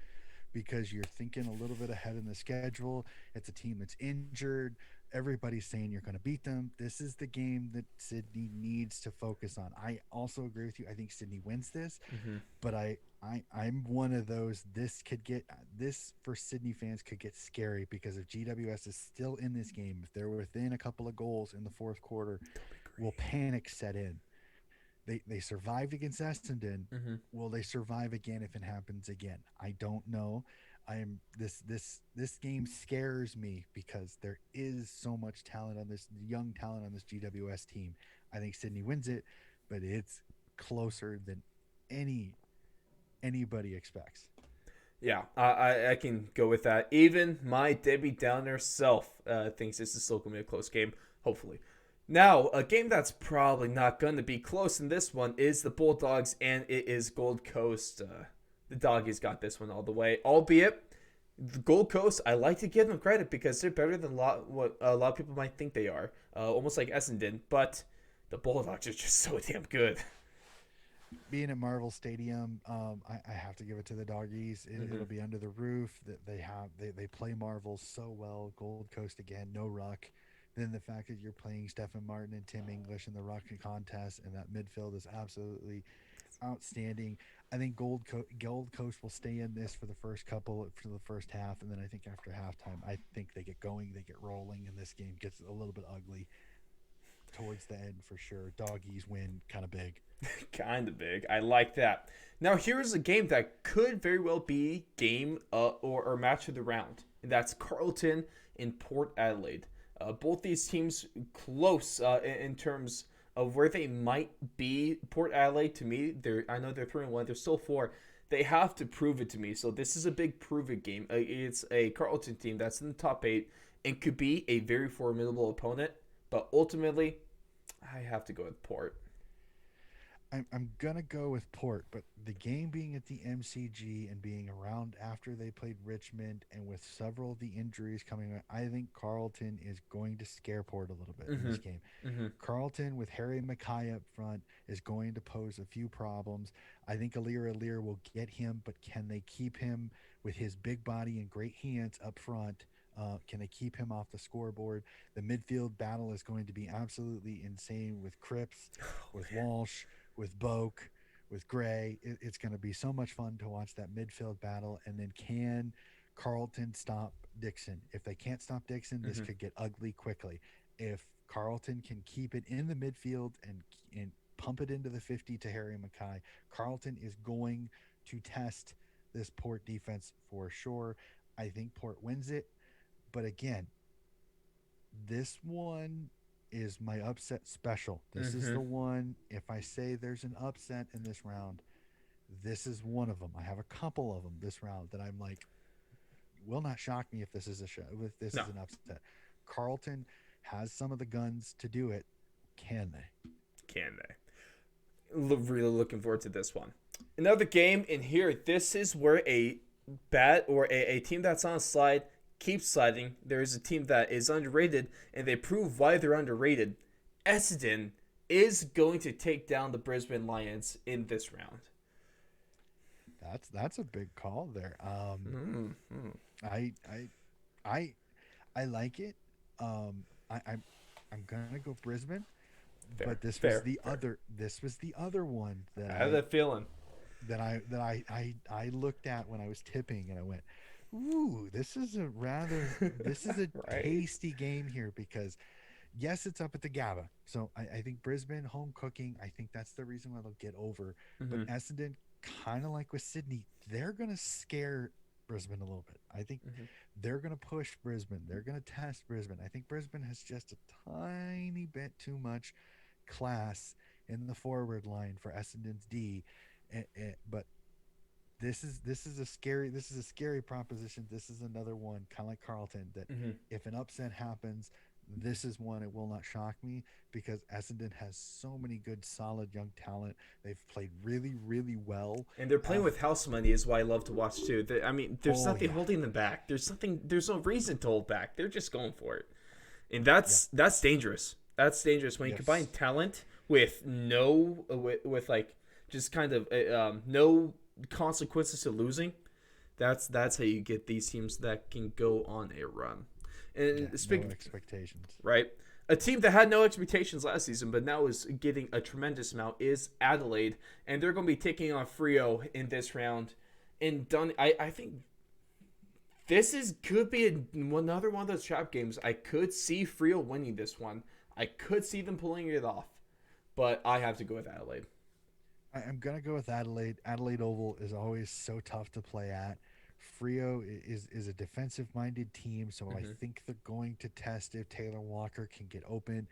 Speaker 2: because you're thinking a little bit ahead in the schedule. It's a team that's injured. Everybody's saying you're going to beat them. This is the game that Sydney needs to focus on. I also agree with you. I think Sydney wins this,
Speaker 1: Mm-hmm.
Speaker 2: but I'm one of those. This for Sydney fans could get scary because if GWS is still in this game, if they're within a couple of goals in the fourth quarter, will panic set in? They survived against Essendon.
Speaker 1: Mm-hmm.
Speaker 2: Will they survive again if it happens again? I don't know. I am this game scares me because there is so much talent on this young talent on this GWS team. I think Sydney wins it, but it's closer than any anybody expects.
Speaker 1: Yeah, I can go with that. Even my Debbie Downer self thinks this is still going to be a close game, hopefully. Now, a game that's probably not going to be close in this one is the Bulldogs, and it is Gold Coast. The Doggies got this one all the way, albeit the Gold Coast, I like to give them credit because they're better than what a lot of people might think they are, almost like Essendon, but the Bulldogs are just so damn good.
Speaker 2: Being at Marvel Stadium, I have to give it to the doggies. It'll be under the roof. That they play Marvel so well. Gold Coast again, no Ruck. Then the fact that you're playing Stephen Martin and Tim English in the Ruck contest, and that midfield is absolutely outstanding. I think Gold Coast will stay in this for the first half, and then I think after halftime, I think they get going, they get rolling, and this game gets a little bit ugly towards the end for sure. Doggies win kind of big.
Speaker 1: Kind of big. I like that. Now, here's a game that could very well be game or match of the round, and that's Carlton and Port Adelaide. Both these teams close in terms of where they might be. Port Adelaide, to me, I know they're 3-1. They're still 4. They have to prove it to me. So this is a big prove it game. It's a Carlton team that's in the top 8 and could be a very formidable opponent. But ultimately, I have to go with Port.
Speaker 2: I'm gonna go with Port, but the game being at the MCG and being around after they played Richmond, and with several of the injuries coming out, I think Carlton is going to scare Port a little bit in this game. Carlton with Harry Mackay up front is going to pose a few problems. I think Alir will get him, but can they keep him with his big body and great hands up front? Can they keep him off the scoreboard? The midfield battle is going to be absolutely insane with Cripps, with Walsh, with Boak, with Gray. It's going to be so much fun to watch that midfield battle. And then can Carlton stop Dixon? If they can't stop Dixon, this could get ugly quickly. If Carlton can keep it in the midfield and pump it into the 50 to Harry Mackay, Carlton is going to test this Port defense for sure. I think Port wins it. But again, this one is my upset special. This is the one, if I say there's an upset in this round, this is one of them. I have a couple of them this round that I'm like, will not shock me if this is is an upset. Carlton has some of the guns to do it. Can they?
Speaker 1: Can they? Really looking forward to this one. Another game in here. This is where a team that's on a slide keeps sliding. There's a team that is underrated, and they prove why they're underrated. Essendon is going to take down the Brisbane Lions in this round.
Speaker 2: That's a big call there. I like it. I'm gonna go Brisbane, but this was the other one that
Speaker 1: I had that feeling
Speaker 2: that I looked at when I was tipping, and I went, ooh, this is a right. tasty game here, because yes, it's up at the Gabba. So I think Brisbane home cooking, I think that's the reason why they'll get over. But Essendon, kind of like with Sydney, they're going to scare Brisbane a little bit. I think they're going to push Brisbane. They're going to test Brisbane. I think Brisbane has just a tiny bit too much class in the forward line for Essendon's D. But this is a scary proposition. This is another one, kind of like Carlton, that if an upset happens, this is one it will not shock me, because Essendon has so many good, solid young talent. They've played really, really well,
Speaker 1: and they're playing with house money, is why I love to watch too. I mean, there's nothing holding them back. There's no reason to hold back. They're just going for it, and that's dangerous. That's dangerous when you combine talent with with like just kind of no consequences to losing. That's how you get these teams that can go on a run. And
Speaker 2: no expectations,
Speaker 1: right? A team that had no expectations last season, but now is getting a tremendous amount, is Adelaide, and they're going to be taking on Freo in this round. And I think this could be another one of those trap games. I could see Freo winning this one. I could see them pulling it off, but I have to go with Adelaide.
Speaker 2: I'm going to go with Adelaide. Adelaide Oval is always so tough to play at. Freo is a defensive-minded team, so I think they're going to test if Taylor Walker can get open.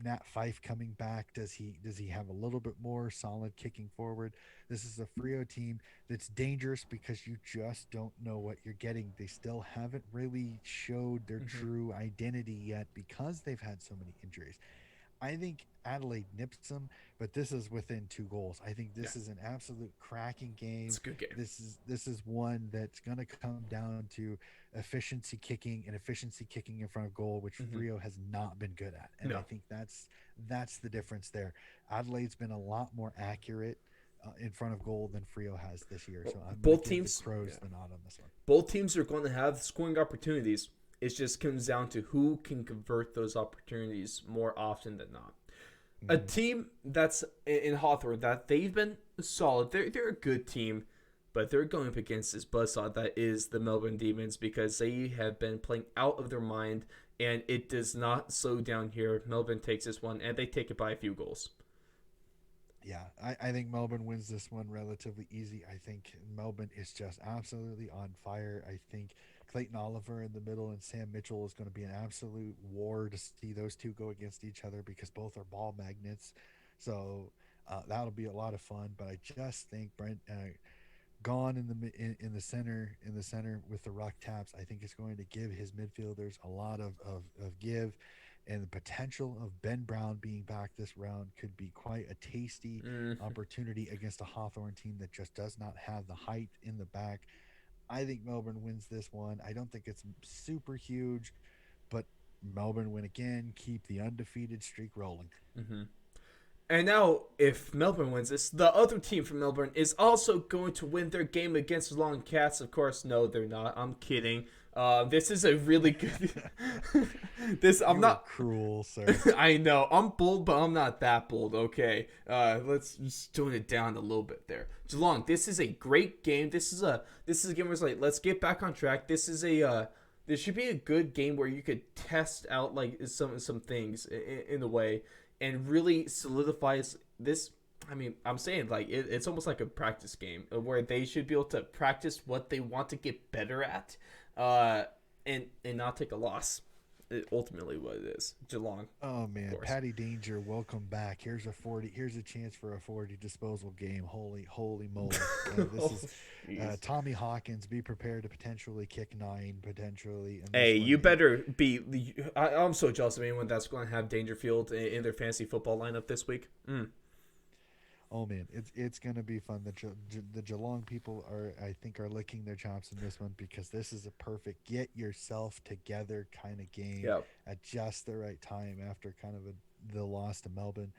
Speaker 2: Nat Fife coming back, does he have a little bit more solid kicking forward? This is a Freo team that's dangerous because you just don't know what you're getting. They still haven't really showed their true identity yet because they've had so many injuries. I think Adelaide nips them, but this is within 2 goals. I think this is an absolute cracking game.
Speaker 1: It's a good game.
Speaker 2: This is one that's going to come down to efficiency kicking and efficiency kicking in front of goal, which Freo has not been good at. And I think that's the difference there. Adelaide's been a lot more accurate in front of goal than Freo has this year. So I'm
Speaker 1: both teams
Speaker 2: the Crows the nod on this one.
Speaker 1: Both teams are going to have scoring opportunities. It just comes down to who can convert those opportunities more often than not. A team that's in Hawthorne that they've been solid. They're a good team, but they're going up against this buzzsaw that is the Melbourne Demons because they have been playing out of their mind, and it does not slow down here. Melbourne takes this one, and they take it by a few goals.
Speaker 2: Yeah, I think Melbourne wins this one relatively easy. I think Melbourne is just absolutely on fire. I think Clayton Oliver in the middle and Sam Mitchell is going to be an absolute war to see those two go against each other because both are ball magnets. So that'll be a lot of fun. But I just think Brent gone in the center with the Ruck taps, I think it's going to give his midfielders a lot of give. And the potential of Ben Brown being back this round could be quite a tasty opportunity against a Hawthorne team that just does not have the height in the back. I think Melbourne wins this one. I don't think it's super huge, but Melbourne win again, keep the undefeated streak rolling.
Speaker 1: And now, if Melbourne wins this, the other team from Melbourne is also going to win their game against Geelong Cats. Of course, no, they're not. I'm kidding. This is a really good. I'm not
Speaker 2: cruel, sir.
Speaker 1: I know I'm bold, but I'm not that bold. Okay, let's just tone it down a little bit there. Geelong, this is a great game. This is a game where it's like, let's get back on track. This should be a good game where you could test out like some things in a way and really solidifies this. I mean, I'm saying like it's almost like a practice game where they should be able to practice what they want to get better at. And not take a loss. Ultimately, what it is, Geelong.
Speaker 2: Oh man, Paddy Danger, welcome back. Here's a chance for a 40 disposal game. Holy moly! This is Tommy Hawkins. Be prepared to potentially kick 9. Potentially.
Speaker 1: Hey, you better be. I'm so jealous of anyone that's going to have Dangerfield in their fantasy football lineup this week.
Speaker 2: Oh man, it's gonna be fun. The Geelong people I think are licking their chops in this one because this is a perfect get yourself together kind of game at just the right time after kind of the loss to Melbourne.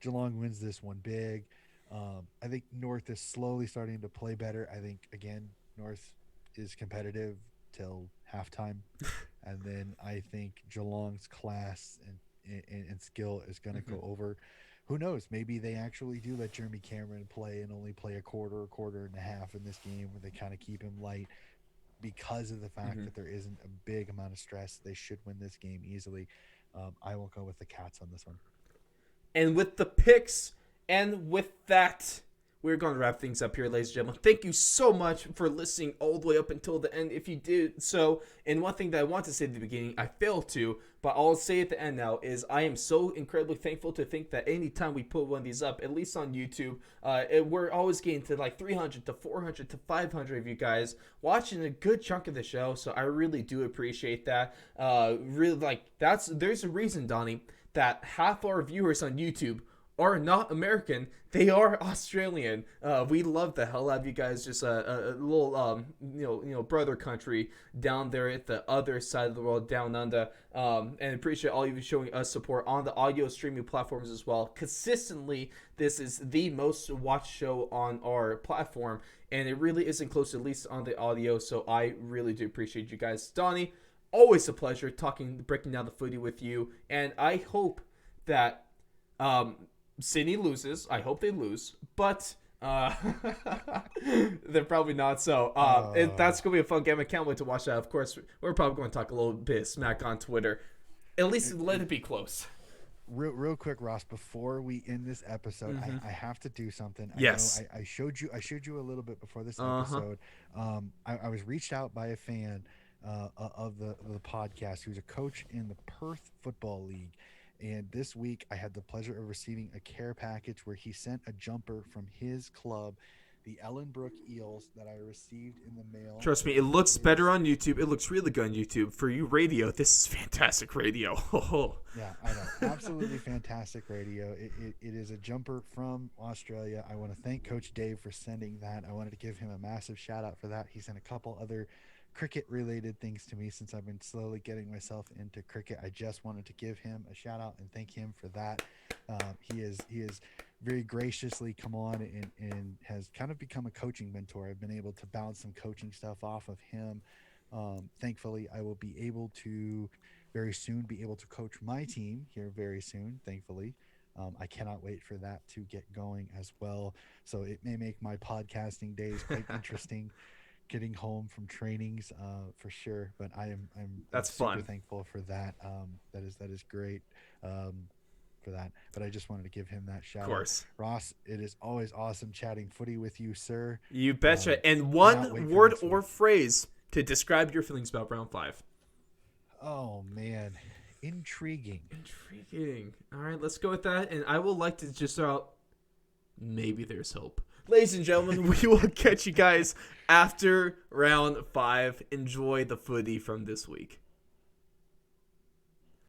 Speaker 2: Geelong wins this one big. I think North is slowly starting to play better. I think again North is competitive till halftime, and then I think Geelong's class and skill is gonna go over. Who knows? Maybe they actually do let Jeremy Cameron play and only play a quarter and a half in this game where they kind of keep him light because of the fact that there isn't a big amount of stress. They should win this game easily. I will go with the Cats on this one.
Speaker 1: And with the picks and with that, we're going to wrap things up here, ladies and gentlemen. Thank you so much for listening all the way up until the end. If you did so, and one thing that I want to say at the beginning, I failed to, but I'll say at the end now, is I am so incredibly thankful to think that anytime we put one of these up, at least on YouTube, we're always getting to like 300 to 400 to 500 of you guys watching a good chunk of the show. So I really do appreciate that. Really, like, there's a reason, Donnie, that half our viewers on YouTube are not American. They are Australian. We love the hell out of you guys. Just a little brother country down there at the other side of the world, down under. And appreciate all of you showing us support on the audio streaming platforms as well. Consistently, this is the most watched show on our platform, and it really isn't close, at least on the audio. So I really do appreciate you guys. Donnie, always a pleasure breaking down the footy with you, and I hope that Sydney loses. I hope they lose, but they're probably not. So that's going to be a fun game. I can't wait to watch that. Of course, we're probably going to talk a little bit smack on Twitter. At least let it be close.
Speaker 2: real quick, Ross, before we end this episode,
Speaker 1: Mm-hmm.
Speaker 2: I have to do something.
Speaker 1: Yes.
Speaker 2: I showed you a little bit before this
Speaker 1: Uh-huh.
Speaker 2: episode. I was reached out by a fan of the podcast who's a coach in the Perth Football League. And this week, I had the pleasure of receiving a care package where he sent a jumper from his club, the Ellenbrook Eels, that I received in the mail.
Speaker 1: Trust me, it looks better on YouTube. It looks really good on YouTube. For you radio, this is fantastic radio.
Speaker 2: Yeah, I know. Absolutely fantastic radio. It is a jumper from Australia. I want to thank Coach Dave for sending that. I wanted to give him a massive shout out for that. He sent a couple other cricket related things to me since I've been slowly getting myself into cricket. I just wanted to give him a shout out and thank him for that. He is very graciously come on and has kind of become a coaching mentor. I've been able to bounce some coaching stuff off of him. Thankfully, I will be able to very soon be able to coach my team here very soon, thankfully. I cannot wait for that to get going as well. So it may make my podcasting days quite interesting getting home from trainings for sure. But I'm
Speaker 1: That's
Speaker 2: super
Speaker 1: fun.
Speaker 2: thankful for that. That is great for that. But I just wanted to give him that shout
Speaker 1: Of course.
Speaker 2: out. Ross, it is always awesome chatting footy with you, sir.
Speaker 1: You betcha. And
Speaker 2: Cannot
Speaker 1: one
Speaker 2: wait for
Speaker 1: word
Speaker 2: next
Speaker 1: or
Speaker 2: week.
Speaker 1: phrase to describe your feelings about round 5.
Speaker 2: Oh man, intriguing.
Speaker 1: Intriguing. All right, let's go with that. And I would like to just throw out, maybe there's hope. Ladies and gentlemen, we will catch you guys after round 5. Enjoy the footy from this week.